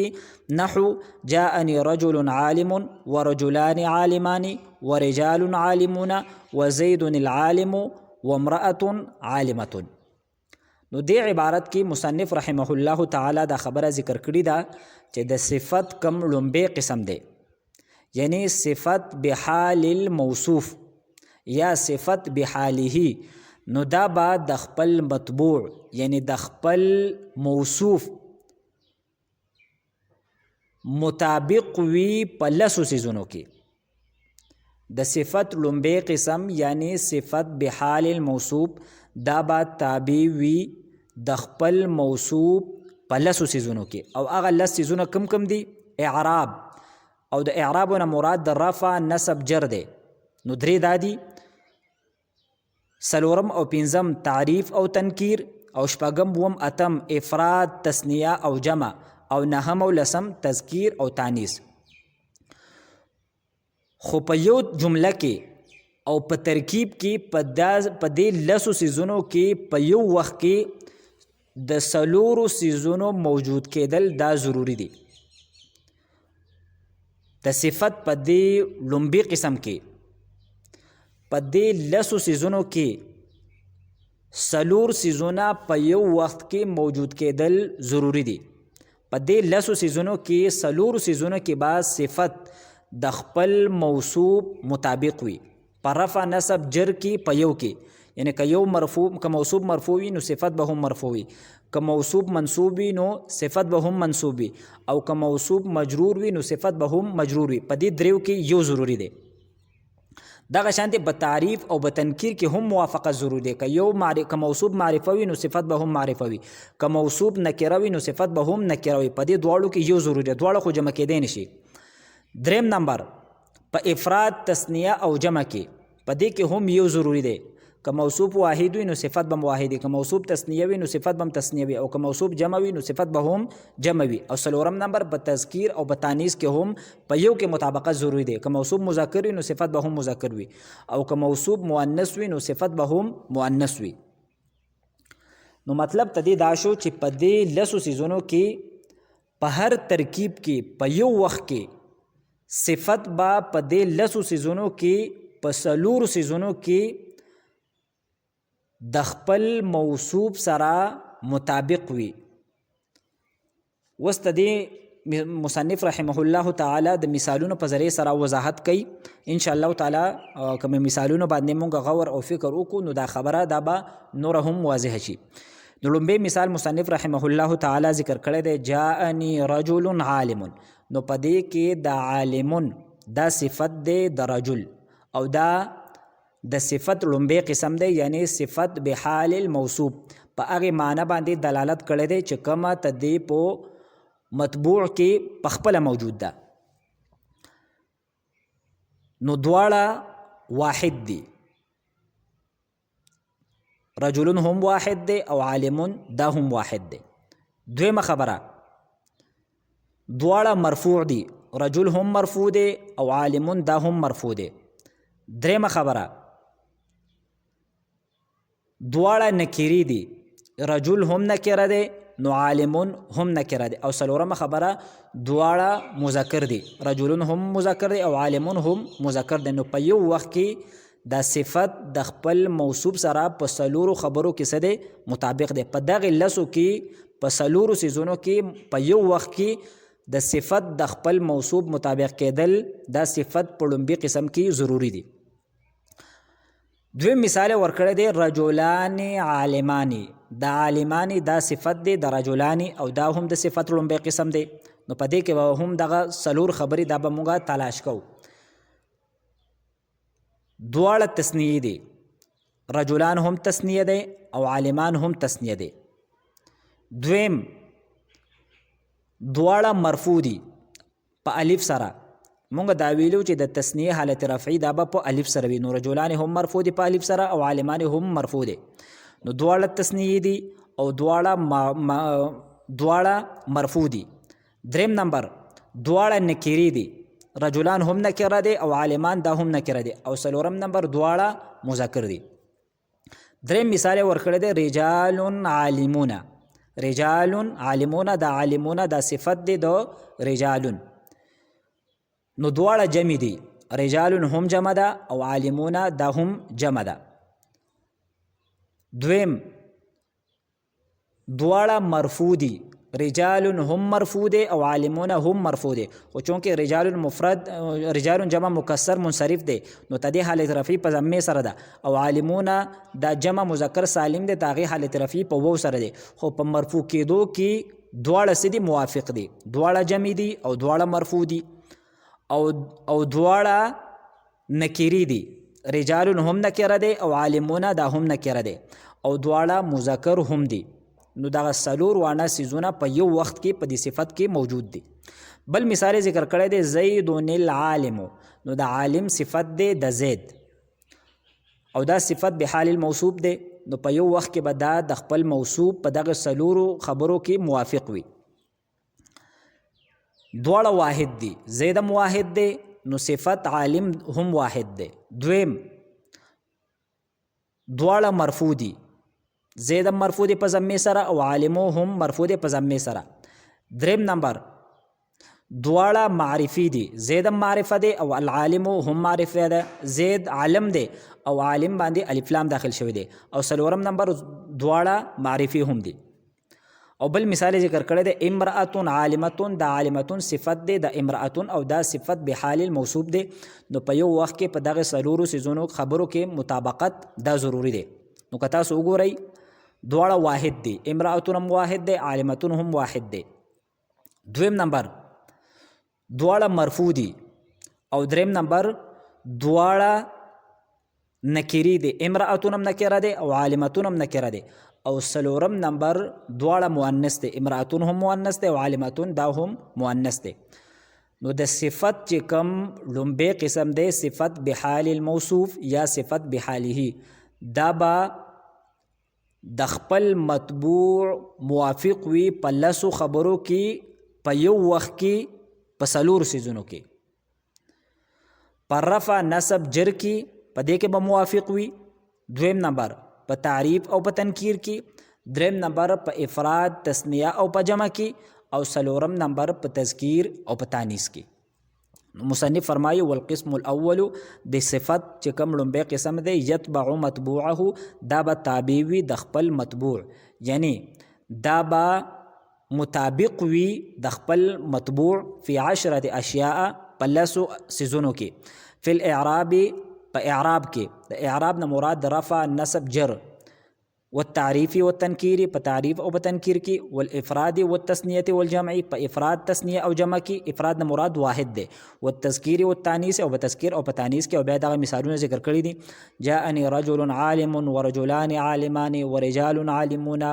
نحو جاءني رجل عالم ورجلان عالمان ورجال عالمون وزيد العالم وامرأة عالمة. نو دې عبارت کې مصنف رحمه الله تعالی دا خبره ذکر کړې ده چې د صفت کم لومبی قسم دی، یعنی صفت بحال الموصوف یا صفت بحاله، نو دا با د خپل مطبوع یعنی د خپل موصوف مطابق وی په لسو سیزونو کې. د صفت لومبی قسم یعنی صفت بحال الموصوف دا با تابع وی د خپل موصوف په لسو سیزونو کې، او هغه لس سیزونه کم کم دي؟ اعراب، او د اعرابونه مراد د رفع نصب جر دی. نو درې دا دي، سلورم او پنځم تعریف او تنکیر، او شپږم وم اتم افراد تثنیه او جمع، او نهم او لسم تذکیر او تانیث. خو په یو جمله کې او په ترکیب کې په دې لسو سیزونو کې په یو وخت کې د سلورو سیزونو موجود کېدل دا ضروری دي. د صفت په دې لومبي قسم کې په دې لسو سیزونو کې سلور سیزونه په یو وخت کې موجود کېدل ضروری دي. په دې لسو سیزونو کې سلور سیزونو کې بعد صفت د خپل موصوف مطابق وي، په رفع نصب جر کې په یو کې، یعنی که یو مرفوع که موصوف مرفوع وي نو صفت به هم مرفوع وي، که موصوف منصوب وي نو صفت به هم منصوب وي، او که موصوف مجرور وي نو صفت به هم مجرور وي. په دې دریو کې یو ضروری دی. دغه شانتي په تعریف او په تنکیر کې هم موافقت ضروري دی. که موصوب معرفه وي نو صفت به هم معرفه وي، که موصوب نکره وي نو صفت به هم نکره وي. په دې دواړو کې یو ضروري دی، دواړه خو جمع کېدی نشي. دریم نمبر په افراد تثنیه او جمع کې په دې کې هم یو ضروري دی. که موصوب واحد وي نو صفت به واحد وي، که موصوب تثنیه وي نو صفت به تثنیه وي، او که موصوب جمع وي نو صفت به هم جمع وي. او څلورم نمبر په تذکیر او په تانیث کې هم په یو کې مطابقت ضروری دی. که موصوب مذکر وي نو صفت به هم مذکر وي، او که موصوب مؤنث وي نو صفت به هم مؤنث وي. نو مطلب ته دې دا شو چې په دې لسو سیزونو کې په هر ترکیب کې په یو وخت کې صفت به په دې لسو سیزونو کې په څلورو سیزونو کې د خپل موصوب سره مطابق وي. اوس د دې مصنف رحمه الله تعالی د مثالونو په ذریعه سره وضاحت کوي. ان شاء الله تعالی کوم مثالونو باندې مونږ غور او فکر وکړو نو دا خبره دا به نور هم واضح شي. نو لومبی مثال مصنف رحمه الله تعالی ذکر کړی دی، جاءنی رجل عالم. نو په دې کې د عالمون دا صفت دی د رجل، او دا د صفت لومبی قسم دی، یعنی صفت بحال الموصوب. په هغې معنی باندې دلالت کړی دی چې کومه ته دې په مطبوع کې پخپله موجود ده. نو دواړه واحد دي، رجلون هم واحد دی او عالمون دا هم واحد دی. دویمه خبره، دواړه مرفوع دي، رجل هم مرفوع دی او عالمون دا هم مرفوع دی. دریمه خبره، دواړه نکری دي، رجل هم نکره دی نو عالمون هم نکره دی. او څلورمه خبره، دواړه مذکر دي، رجلون هم مذکر دی او عالمون هم مذکر دی. نو په یو وخت کې دا صفت د خپل موصوب سره په څلورو خبرو کې څه دی مطابق دی. په دغې لسو کې په څلورو سیزونو کې په یو وخت کې د صفت د خپل موصوب مطابق کېدل دا صفت په لومبي قسم کې ضروری دی. دویم مثال ورکړی دی، رجلان عالمانی. دا عالمانی دا صفت دی د رجلانی، او دا هم د صفت لومبی قسم دی. نو په دې کې به هم دغه څلور خبرې دا به مونږ تلاش کوو. دواړه تثنیه دي، رجلان هم تثنیه دی او عالمان هم تثنیه دی. دویم، دواړه مرفوع دي په الف سره. مونږ دا ویلو چې د تثنیه حالت رفعی دا به په الف سره وي. نو رجلان هم مرفوع دي په الف سره او عالمان هم مرفوع دي. نو دواړه تثنیه دي او دواړه مرفوع دي. دریم نمبر، دواړه نکری دي، رجلان هم نکره دي او عالمان دا هم نکره دي. او څلورم نمبر، دواړه مذکر دي. دریم مثال ورکړی دی، رجال عالمون. رجال عالمون، دا عالمون دا صفت دی د رجالون. نو دواړه جمع دي، رجال هم جمع ده او عالمون دا هم جمع ده. دویم، دواړه مرفوع دي، رجال هم مرفوع دي او عالمون هم مرفوع دي. خو چونکې رجال مفرد، رجال جمع مکسر منصرف دی نو تدې حالت رفعی په ضمې سره ده، او عالمون دا جمع مذکر سالم دی، تاغي حالت رفعی په واو سره دی. خو په مرفوع کېدو کې دواړه څه دي موافق دي، دواړه جمع دي او دواړه مرفوع دي. او دواړه نکری دي، رجال هم نکره دی او عالمون دا هم نکره دی، او دواړه مذکر هم دي. نو دغه څلور وانه سیزونه په یو وخت کې په دې صفت کې موجود دي. بل مثال ذکر کړی دی، زید العالم. نو د عالم صفت دی د زید، او دا صفت به حال الموصوب دی. نو په یو وخت کې به دا د خپل موصوب په دغه څلورو خبرو کې موافق وي. دواړه واحد دي، زید هم واحد دی نو صفت عالم هم واحد دی. دویم، دواړه مرفوع دي، زید هم مرفوع دی په ضمې سره او عالمو هم مرفوع دی په ضمې سره. دریم نمبر، دواړه معرفي دي، زید هم معرفه دی او العالمو هم معرفه ده. زید عالم دی او عالم باندې الف لام داخل شوی دی. او څلورم نمبر، دواړه معرفي هم دي. او بل مثال ذکر کړی دی، امرأة عالمة. دا عالمة صفت دی د امرأة او دا صفت به حال الموصوب دی. نو په یو وخت کې په دغه څلورو سیزونو خبرو کې مطابقت دا ضروری دی. نو که تاسو وګورئ، دواړه واحد دي، امرأة هم واحد دی، عالمة هم واحد دی. دویم نمبر، دواړه مرفوع دي. او دریم نمبر، دواړه نکری دی، امرأتون هم نکره دی او عالمتون هم نکره دی. او سلورم نمبر دواړه مؤنث دی، امرأتون هم مؤنث دی او عالمتون دا هم مؤنث دی. نو د صفت چې کم لومبی قسم دی صفت بحال الموصوف یا صفت بحاله، دا با د خپل مطبوع موافق وي په لسو خبرو کې په یو وخت کې په څلورو څیزونو کې. په رفع نصب جر کې په دې کې به موافق وي. دویم نمبر په تعریف او په تنکیر کې. دریم نمبر په افراد تثنیه او په جمع کې. او سلورم نمبر په تذکیر او په تانیث کې. مصنف فرمایي والقسم الاول د صفت چې کوم لومبی قسم دی یتبع مطبوعه، دا به تابع وي د خپل مطبوع، یعنی دا به مطابق وي د خپل مطبوع فی 10 اشیاء په لسو څیزونو کې. فی الاعراب په اعراب کې، د اعراب نه مراد د رفع نصب جر والتعریف والتنکیر په تعریف او په تنکیر کې، والافراد والتثنیه والجمع په افراد تثنیه او جمع کې. افراد نه مراد واحد دی. والتذکیر والتانیث او په تذکیر او په تانیث کې. او بیا دغه مثالونه ذکر کړي دي. جاءني رجل عالم ورجلان عالمان ورجال عالمون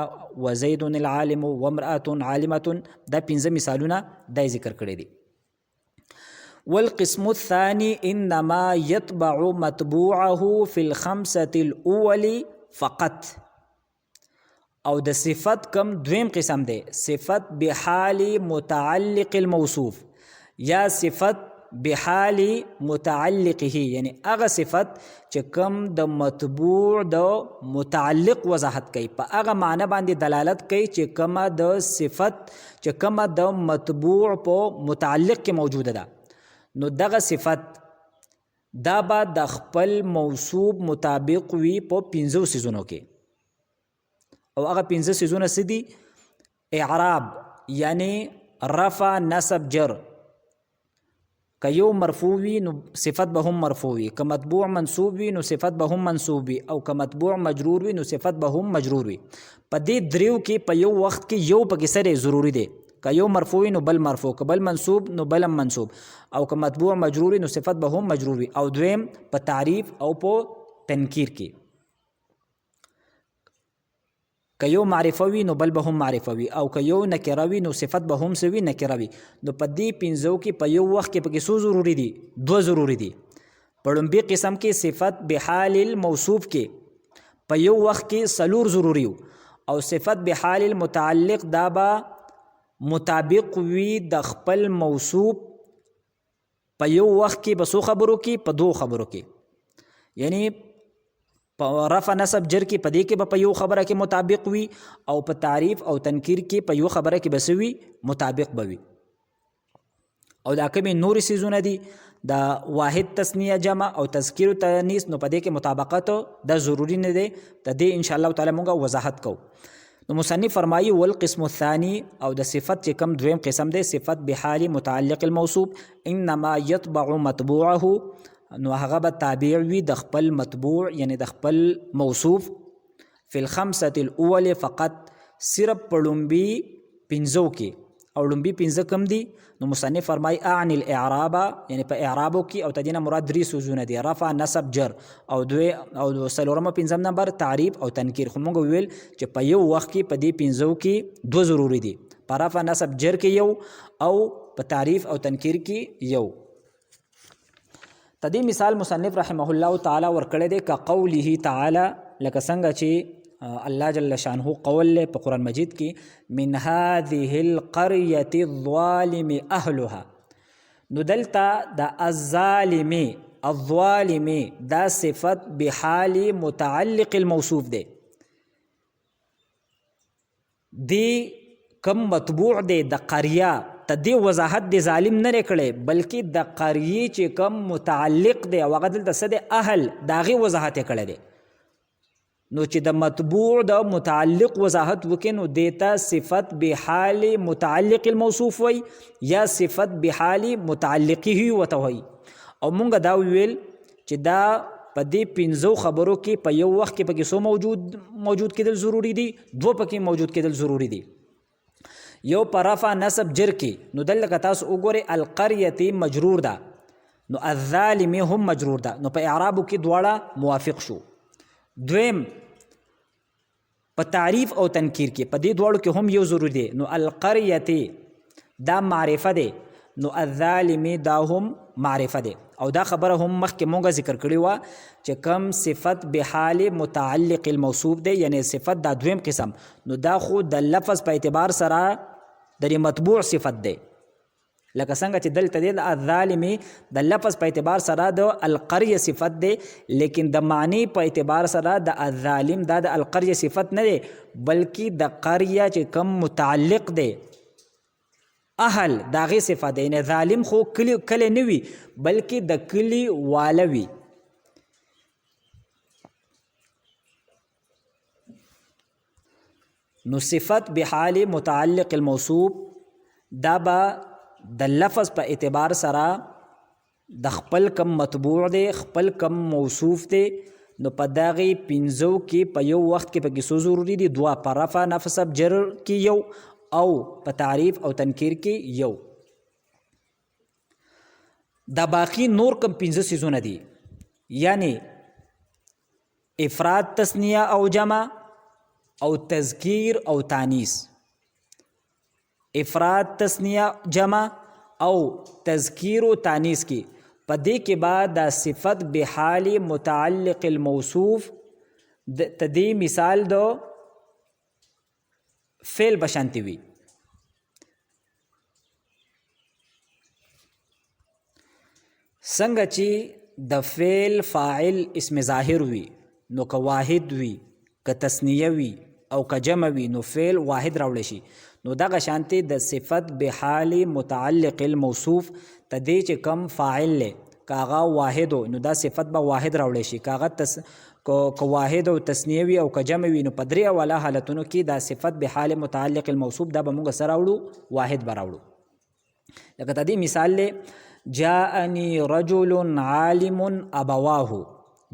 وزید العالم وامرأة عالمة، دا 5 مثالونه دا ذکر کړي دي. والقسم الثاني انما يتبع مطبوعه في الخمسة الاول فقط. او د صفت کم دویم قسم دی صفت بحال متعلق الموصوف یا صفت بحال متعلقه، یعنی هغه صفت چې کم د مطبوع د متعلق وضاحت کوي، په هغه معنی باندې دلالت کوي چې کومه د صفت چې کومه د مطبوع په متعلق کې موجوده ده. نو دغه صفت دا به د خپل موصوف مطابق وي په 5 څیزونو کې. او هغه 5 څیزونه څه دي؟ اعراب یعنی رفع نصب جر. که یو مرفوع وي نو صفت به هم مرفوع وي، که مطبوع منصوب وي نو صفت به هم منصوب وي، او که مطبوع مجرور وي نو صفت به هم مجرور وي. په دې دریو کې په یو وخت کې یو پکې سره ضروری دی. که یو مرفوع نو بل مرفوع، که بل منصوب نو بل منصوب، او که مطبوع مجرور نو صفت به هم مجرور وي. او دویم په تعریف او په تنکیر کې، که یو معرفه وي نو بل به هم معرفه وي، او که یو نکره وي نو صفت به هم سوي نکره وي. نو په دې 5 کې په یو وخت کې پکې څو ضروری دي؟ 2 ضروری دي. په لومبي قسم کې صفت بحال الموصوف کې په یو وخت کې 4 ضروری وو، او صفت بحال المتعلق دا به مطابق وي د خپل موصوف په یو وخت کې په 2 خبرو کې، په 2 خبرو کې. یعنی په رفع نصب جر کې په دې کې به په یو خبره کې مطابق وي، او په تعریف او تنکیر کې په یو خبره کې به سوي مطابق به وي. او دا کومې نورې څیزونه دي د واحد تثنیه جمع او تذکیر تانیث، نو په دې کې مطابقت دا ضروری نه دی. د دې ان شاء الله تعالی موږ وضاحت کوو. نو مصنف فرمایي والقسم الثاني او د صفت چې کم دویم قسم دی صفت بحال متعلق الموصوف انما يتبع مطبوعه، نو هغه به تابع وي د خپل مطبوع یعنی د خپل موصوف فی الخمسة الاول فقط، صرف په لومبي 5 کې. او لومبي 5 کم دي؟ نو مصنف فرمای اعني الاعراب، یعنی په اعرابو کې او تدینه مراد 3 څیزونه دي، رفع نصب جر او سلورمه 5 نمبر تعریف او تنکیر. خو موږ ویل چې په یو وخت کې په دې 5 کې 2 ضروری دي، په رفع نصب جر کې یو او په تعریف او تنکیر کې یو. تدې مثال مصنف رحمه الله تعالی ورکړی دی که قوله تعالی، لکه څنګه چې الله جل شانه قول په قرآن مجید کې من هذه القرية الظالم اهلها. نو دلته د الظالم الظالم دا صفت بحال متعلق الموصوف دی. دی کم مطبوع دی د قریه ته دې وضاحت د ظالم نه کړي، بلکې د قریه چې کم متعلق دی او هغه دلته څه دی اهل، د هغې وضاحت یې کړی دی. نو چې د مطبوع د متعلق وضاحت وکړي نو دې ته صفت بحال متعلق الموصوف وي یا صفت بحال متعلقه ورته وي. او مونږ دا ویل چې دا په دې 5 خبرو کې په یو وخت کې پکې څو موجود کېدل ضروری دي؟ 2 پکې موجود کېدل ضروری دي. یو په رفع نصب جر کې، نو دلته تاسو وګورئ القرية مجرور ده، نو الظالم هم مجرور ده، نو په اعرابو کې دواړه موافق شو. دویم په تعریف او تنکیر کې په دې دواړو کې هم یو ضرور دی. نو القریة دا معرفه دی، نو الظالم دا هم معرفه دی. او دا خبره هم مخکې مونږه ذکر کړې وه چې کم صفت بحال متعلق الموصوف دی، یعنی صفت دا دویم قسم، نو دا خو د لفظ په اعتبار سره د مطبوع صفت دی، لکه څنګه چې دلته دی د الظالم د لفظ په اعتبار سره د القریه صفت دی، لیکن د معنی په اعتبار سره د الظالم دا د القریه صفت نه دی، بلکې د قریه چې کم متعلق دی اهل دا غي صفت دی. نه ظالم خو کلی نه وي بلکې د کلی واله وي. نو صفت بحال متعلق الموصوف دا به د لفظ په اعتبار سره د خپل کم مطبوع دی، خپل کم موصوف دی. نو په دغه پنځو کې په یو وخت کې پکې څه ضروري دي؟ دوه، په رفع نصب جر کې یو، او په تعریف او تنکیر کې یو. دا باقی نور کم پنځه څیزونه دي، یعنی افراد تثنیه او جمع او تذکیر او تانیث. افراد تثنیه جمع او تذکیر و تانیث کی په دې کې بعد دا صفت بحال متعلق الموصوف تدی مثال دو فعل بشانتی وی. څنګه چې د فعل فاعل اسم ظاهر وي نو که واحد وي، که تثنیه وي او که جمع وي نو فعل واحد راوړی شي. نو دغه شانتې د صفت بحال متعلق الموصوف تدې چې کم فاعل له کاغه واحد نو دا صفت به واحد راوړی شي، کاغه که واحد او تثنیه وي او که جمع وي نو په درې اوله حالتونو کې دا صفت بحال متعلق الموصوف دا به موږ سره راوړو، واحد به راوړو. لکه تدې مثال له جاءني رجل عالم ابواه،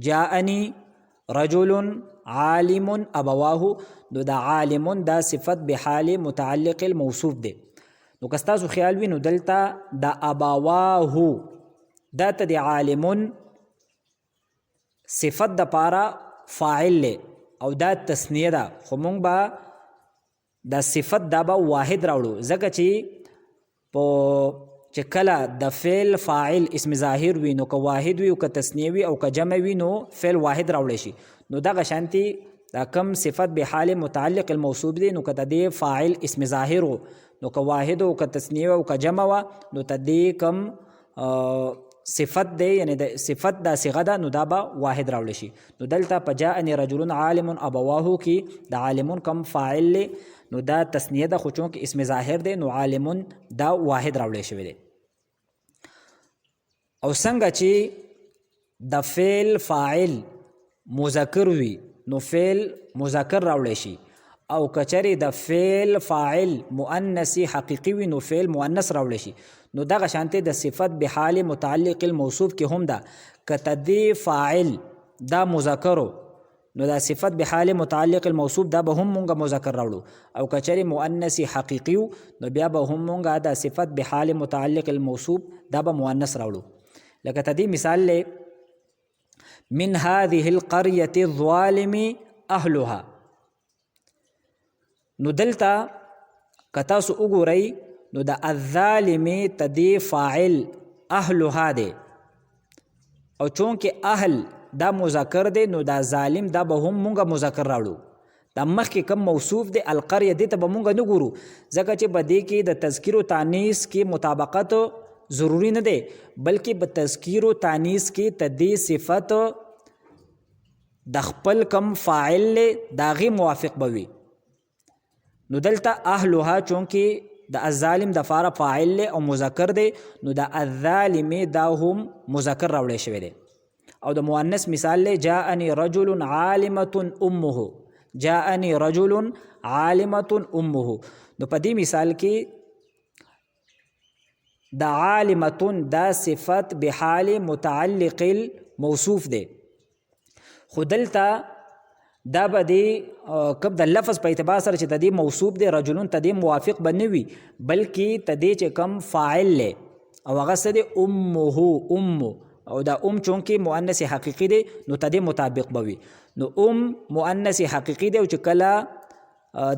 جاءني رجل عالم ابواه، نو دا عالم دا صفت بحال متعلق الموصوف دی. نو که ستاسو خیال وي نو دلته دا ابواه دا ته د عالمون صفت د پاره فاعل له او دا تثنیه ده، خو مونږ به دا صفت دا به واحد راوړو، ځکه چې کله د فعل فاعل اسم ظاهر وي نو که واحد وي او که تثنیه وي او که جمع وي نو فعل واحد راوړی شي. نو دغه شانتي دا کم صفت بحال متعلق الموصوف دی نو که د دې فاعل اسم ظاهر و نو که واحد او که تثنیه او که جمع و نو د دې کم صفت دی، یعنی د صفت دا صيغه ده نو دا به واحد راوړی شي. نو دلته په جاءني رجل عالم ابواه کې د عالمون کم فاعل له نو دا تثنیه ده، خو چونکه اسم ظاهر دی نو عالمون دا واحد راوړی شوی دی. او څنګه چې د فعل فاعل مذکر وي نو فعل مذکر راوړی شي، او کچری د فعل فاعل مؤنث حقیقي وي نو فعل مؤنث راوړی شي. نو دغه شانته د صفت بحال متعلق الموصوف کې هم ده، کته دی فاعل دا مذکر نو دا صفت بحال متعلق الموصوف دا به هم مونږه مذکر راوړو، او کچری مؤنث حقیقي نو بیا به هم مونږه دا صفت بحال متعلق الموصوف دا به مؤنث راوړو. لکه تدی مثال له من هذه القرية الظالم اهلها، نو دلتا کتا سو وګورئ نو د الظالم تدی فاعل اهلها دی، او چونکه اهل دا مذکر دی نو دا ظالم دا به هم مونږه مذکر راوړو. دا مخکې کم موصوف دی القريه دی ته به مونږ نه ګورو، ځکه چې په دې کې د تذکیر او تانیث کې مطابقت ضروری نه دی، بلکې په تذکیر او تانیث کې تدی صفت د خپل کم فاعل له داغي موافق بوي. نو دلته اهلها چونکه د الظالم د فار فاعل له او مذکر دی نو د الظالم دا هم مذکر راوړی شوی دی. او د مؤنث مثال له جاءني رجل عالمه امه، جاءني رجل عالمه امه، نو په دې مثال کې د عالمه دا صفت بحال متعلق الموصوف دی، خو دلته دا به دی کب د لفظ په اعتبار سره چې د دې موصوف دی رجلون ته دې موافق به نه وي، بلکې ته دې چې کم فاعل له او هغه څه دی امه او دا چونکې مؤنث حقیقي دی نو تدې مطابق به وي. نو مؤنث حقیقي دی او چې کله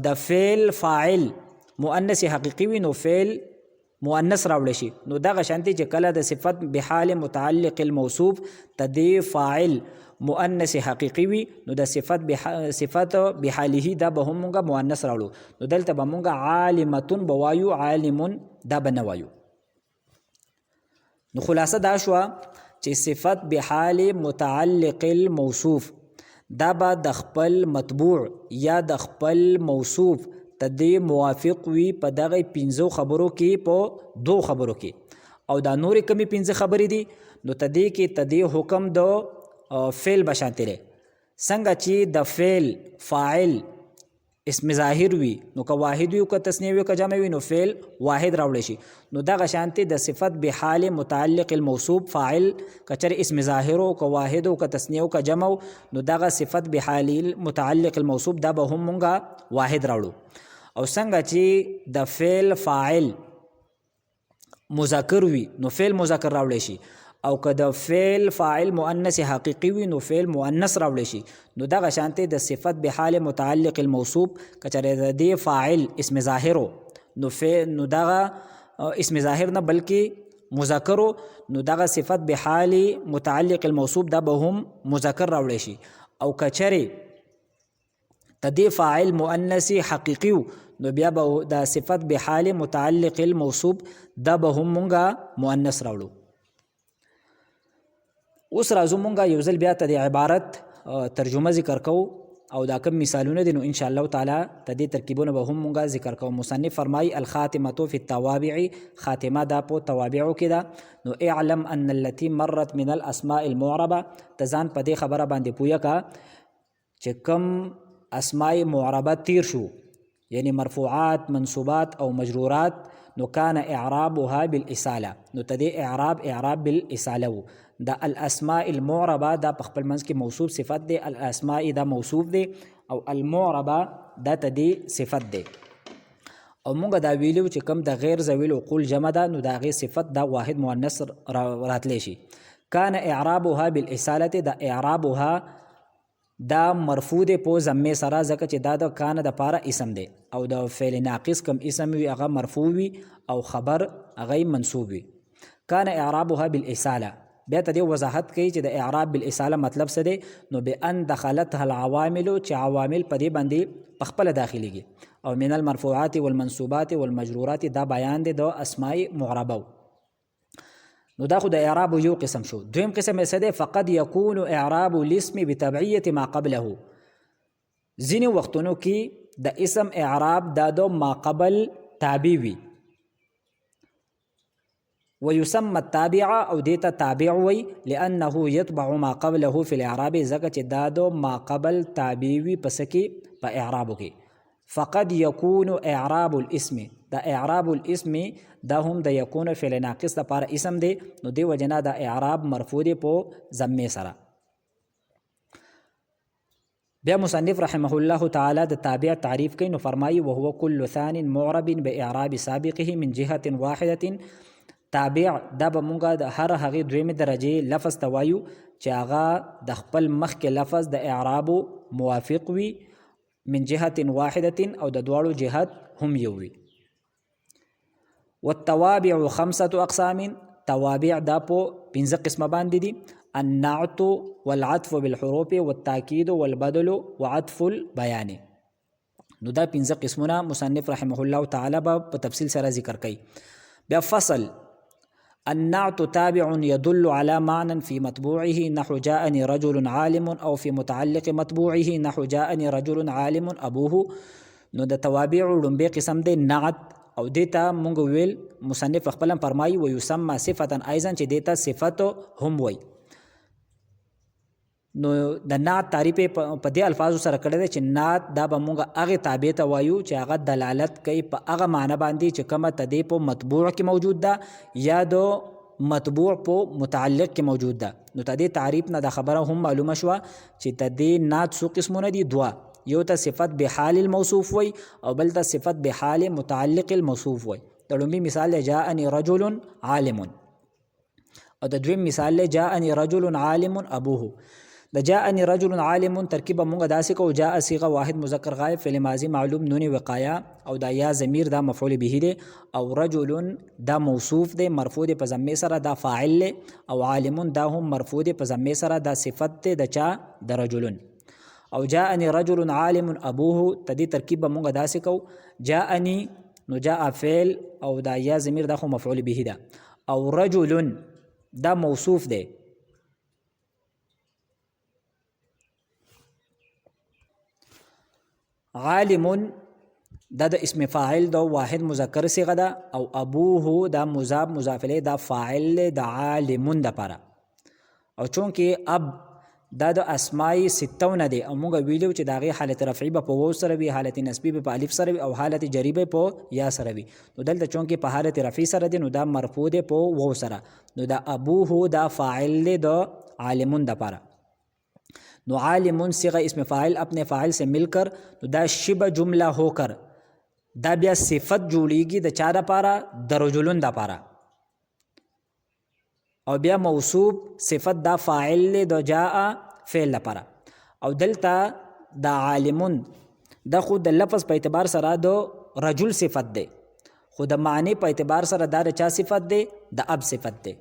د فعل فاعل مؤنث حقیقي وي نو فعل مؤنث راوړی شي. نو دغه شانتي چې کله د صفت بحال متعلق الموصوف تدې فاعل مؤنث حقیقي وي نو د صفت بحاله دا به هم مونږه مؤنث راوړو. نو دلته به مونږه عالمتون به وایو، عالمون دا به نه وایو. نو خلاصه دا شوه چې صفت بحال متعلق الموصوف دا به د خپل مطبوع یا د خپل موصوف تدې موافق وي په دغه 5 خبرو کې، په 2 خبرو کې، او دا نورې کمی 5 خبرې دي نو تدې کې تدې حکم د فعل بشانتی دی. څنګه چې د فعل فاعل اسم ظاهر وي نو که واحد وي او که تثنیه وي او که جمع وي نو فعل واحد راوړی شي. نو دغه شانتي د صفت بحال متعلق الموصوف فاعل که چېرې اسم ظاهر او که واحد او که تثنیه او که جمع نو دغه صفت بحال متعلق الموصوف دا به هم مونږه واحد راوړو. او څنګه چې د فعل فاعل مذکر وي نو فعل مذکر راوړی شي، او که د فعل فاعل مؤنث حقیقي وي نو فعل مؤنث راوړی شي. نو دغه شانتي د صفت بحال متعلق الموصوف که چېرې د دې فاعل اسم ظاهر نو دغه اسم ظاهر نه بلکې مذکر نو دغه صفت بحال متعلق الموصوف دا به هم مذکر راوړی شي. او که چېرې د دې فاعل مؤنث حقیقي نو بیا به د صفت بحال متعلق الموصوف دا به هم مونږه مؤنث راوړو. اوس راځو مونږه یو ځل بیا ته د عبارت ترجمه ذکر کوو او دا کوم مثالونه دي نو ان شاء الله تعالی ته دې ترکیبونه به هم مونږه ذکر کوو. مصنف فرمایي الخاتمه فی التوابع، خاتمه دا په توابعو کې ده. نو اعلم ان التي مرت من الاسماء المعربه، ته ځان په دې خبره باندې پوهه کا چې کم اسماء معربه تیر شو یعنی مرفوعات منصوبات او مجرورات نو کان اعرابها بالاساله، نو تدې اعراب بالاساله. دا الاسماء المعربه دا په خپل منځ کې موصوف صفت دی، الاسماء دا موصوف دی او المعربه دا تدې صفت دی. او مونږ دا ویلو چې کم د غیر ذوی العقول جمع ده نو دا غیر صفت دا واحد مؤنث راتلی شي. کان اعرابها بالاساله، دا اعرابها دا مرفوع دی په ضمه سره ځکه چې دا د کان د پاره اسم دی، او د فعل ناقص کم اسم وي هغه مرفوع وي او خبر هغه منصوب وي. کان اعرابها بالاساله بیا ته دې وضاحت کوي چې د اعراب بالاساله مطلب څه دی. نو بان دخلتها العوامل، چې عوامل په دې باندې په خپله داخليږي. او من المرفوعات والمنصوبات والمجرورات دا بیان دی د اسماء معربه. نو دا خو د اعراب یو قسم شو. دویم قسم یې څه دی؟ فقد یکون اعراب الاسم بتبعیة ما قبله. ځینې وختونو کې د اسم اعراب دا د ما قبل تابع وي. ويسمى التابع او دیتا تابع وي لانه يتبع ما قبله في الاعراب، ځکه چې دا د ما قبل تابع وي پس کې په اعرابو کې. فقد يكون اعراب الاسم، دا اعراب الاسم دا هم د یکون فعل ناقص لپاره اسم دی نو دی وجنا دا اعراب مرفوع دی په ضمه سره. بیا مصنف رحمه الله تعالی د تابع تعریف کوي نو فرمایي وهو كل ثان معرب باعراب سابقه من جهه واحده. تابع دا به مونږه د هر هغې دویمې درجې لفظ ته وایو چې هغه د خپل مخکې لفظ د اعرابو موافق وي من جهة واحدة او د دواړو جهت هم یو وي. والتوابع 5 اقسام، توابع دا په 5 قسمه باندې دي. النعت والعطف بالحروف والتاکید والبدل وعطف البيان. نو دا 5 قسمونه مصنف رحمه الله تعالی په تفصیل سره ذکر کوي. بیا فصل النعت تابع يدل على معنى في مطبوعه نحو جاءني رجل عالم، او في متعلق مطبوعه نحو جاءني رجل عالم ابوه. نو د توابع لومبي قسم دی نعت، او دیتا مونږ ویل مصنف خپل فرمایي ويسمى صفه ايضا چې دیتا صفت هم وي. نو د نعت تعریف په دې الفاظو سره کړی دی چې نعت دا به مونږ هغه تابع ته وایو چې هغه دلالت کوي په هغه معنی باندې چې کومه تدې په مطبوع کې موجود ده یا د مطبوع په متعلق کې موجود ده. نو تدې تعریف نه د خبره هم معلومه شوه چې تدې نعت څو قسمونه دي؟ 2. یو ته صفت بحال الموصوف وي او بل ته صفت بحال متعلق الموصوف وي. د لومبي مثال دی جاءني رجل عالم او د دویم مثال دی جاءني رجل عالم ابوه د جاءني رجل عالم ترکیب مونږ داسې کو جاء صيغه واحد مذکر غائب فعل ماضی معلوم نون وقایا او دا یا ضمیر دا مفعول به دی او رجل دا موصوف دی مرفوع دی په ضمه سره دا فاعل دی او عالم دا هم مرفوع دی په ضمه سره دا صفت دی د چا د رجلن او جاءني رجل عالم ابوه تدی ترکیب مونږ داسې کو جاءني نو جاء فعل او دا یا ضمیر دا خو مفعول به ده او رجل دا موصوف دی عالم دا د اسم فاعل دا واحد مذکر صيغه ده او ابوه دا مضاف الیه دا فاعل د عالم د پاره او چونکه اب دا د اسماء 56 دی او موږ ویلو چې داغه حالت رفعی په واو سره وی حالت نسبی په الف سره وی او حالت جری په یا سره وی نو دلته چونکه په حالت رفعی سره دی نو دا مرفوع دی په واو سره نو دا ابوه دا فاعل دی د عالمون د پاره نو عالمون صيغه اسم فاعل اپنے فاعل سے مل کر نو دا شبه جمله ہو کر دا بیا صفت جوړیږي د چا د پاره د رجلون د پاره او بیا موصوف صفت دا فاعل د جاء فعل لپاره او دلته دا عالمون دا خود د لفظ په اعتبار سره د رجل صفت ده خود معنی په اعتبار سره دا چا صفت ده د اب صفت ده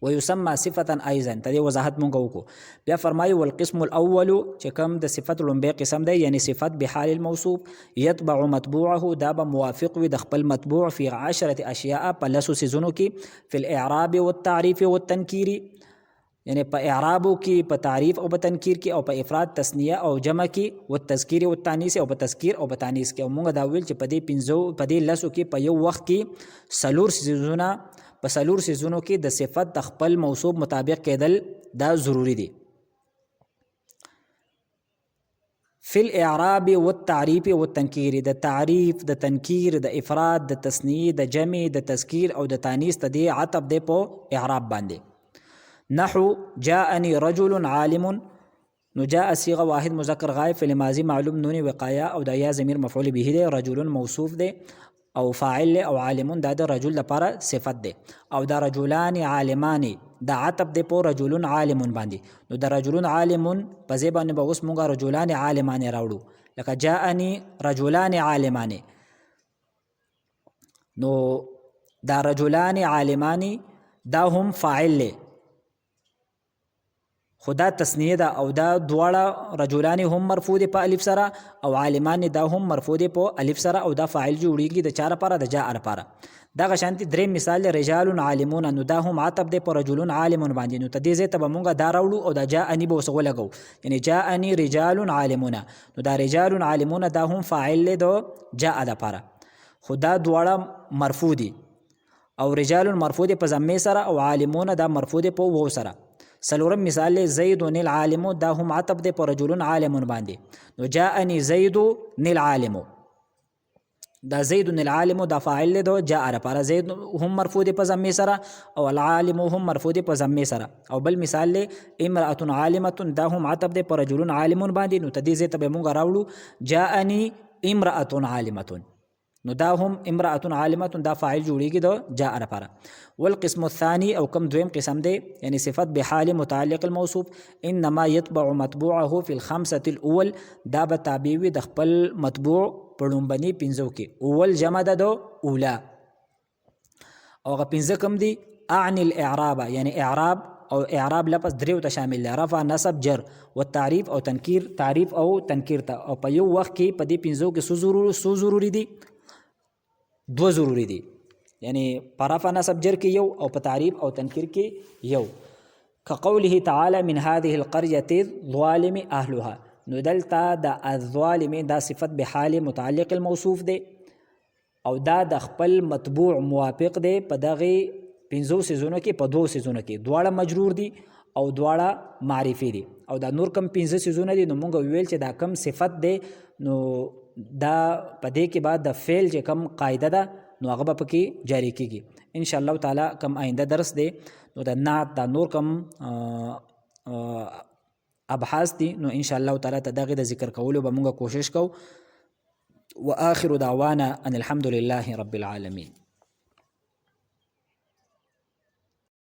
ويسمى صفه ايضا تدې وضاحت مونږ وکړو بیا فرمایي والقسم الاول چې کوم د صفت لومبه قسم دی یعنی صفت بحال الموصوف يتبع متبوعه دا به موافق وي د خپل متبوع فی 10 اشیاء په لسو سيزونو کې فی الاعراب والتعریف والتنکیر یعنی په اعرابو کې په تعریف او په تنکیر کې او په افراد تثنیه او جمع کې او تذکیر او تانیث او په تذکیر او په تانیث کې موږ دا ویل چې په دې لسو کې په یو وخت کې سلور سيزونه په سلور سيزونو کې د صفت د خپل موصوف مطابق کېدل دا ضروری دي فی الاعراب والتعریف والتنکیر د تعریف د تنکیر د افراد د تثنیه د جمع د تذکیر او د تانیث ته دی عطف دی په اعراب باندې نحو جاءني رجل عالم نو جاء صيغه واحد مذکر غائب فعل ماضی معلوم نون وقایا او د یا ضمیر مفعول به دی رجل موصوف دی او فاعل او عالمون دا د رجل لپاره صفت دی او دا رجلان عالمان دا عطف دی په رجلون عالمون باندې نو د رجلون عالمون په ځای باندې به اوس مونږه رجلان عالمان راوړو لکه جاءني رجلان عالمان نو دا رجلان عالمان دا هم فاعل له خدا تسنیه دا او دا دواړه رجلان هم مرفوع دي په الف سره او عالمان دا هم مرفوع دي په الف سره او دا فاعل جوړیږي د چار لپاره د جاء لپاره دا غشانتي درې مثال رجال عالمون نو دا هم عطف دي په رجلون عالمون باندې نو تدې زه ته مونږه دا راوړو او دا جاءني به وسو لګو یعنی جاءني رجال عالمون نو دا رجال عالمون دا هم فاعل له دو جاء لپاره خدا دواړه مرفوع دي او رجال مرفوع دي په ضمه سره او عالمون دا مرفوع دي په واو سره سلورم مثال زید العالم دا هم عطف دی پر رجل عالم باندې نو جاءني زید العالم دا زید العالم دا فاعل دی جاء لپاره زید هم مرفوع دی په ضمه سره او العالم هم مرفوع دی په ضمه سره او بل مثال امراه عالمه دا هم عطف دی پر رجل عالم باندې نو تدې زه ته مونږ راوړو جاءني امراه عالمه نو دا هم امرأة عالمة دا فاعل جوړیږي د جاء لپاره والقسم الثاني او کم دویم قسم دی یعنی صفت بحال متعلق الموصوف انما يتبع متبوعه في الخمسه الاول دا به تابع وي د خپل متبوع په لومبني پنځو کې اول جمع ده د اولا او هغه پنځه کم دي اعني الاعراب یعنی اعراب او اعراب لفظ دریو ته شامل دی رفع نصب جر والتعریف او تنکیر تعریف او تنکیر ته او په یو وخت کې په دې پنځو کې سو ضروري دي دو ضروری دي یعنی پرافا نصب جر کې یو او په تعریف او تنکیر کې یو كقوله تعالى من هذه القرية الظالم اهلها نو دلتا دا الظالم دا صفت بحال متعلق الموصوف دی او دا د خپل مطبوع موافق دی په دغه پنځو سيزونو کې په دوه سيزونو کې دواړه مجرور دي او دواړه معرفي دي او دا نور کم پنځه سيزونه دي نو مونږ ویل چې دا کم صفت دی نو دا پدې کې بعد د فعل چې کم قاعده ده نو هغه به پکې جاری کیږي ان شاء الله تعالی کم آینده درس دی نو د نعت دا نور کم ابحاث دي نو ان شاء الله تعالی ته دغه د ذکر کولو به موږ کوشش کوو واخر دعوانا ان الحمد لله رب العالمين.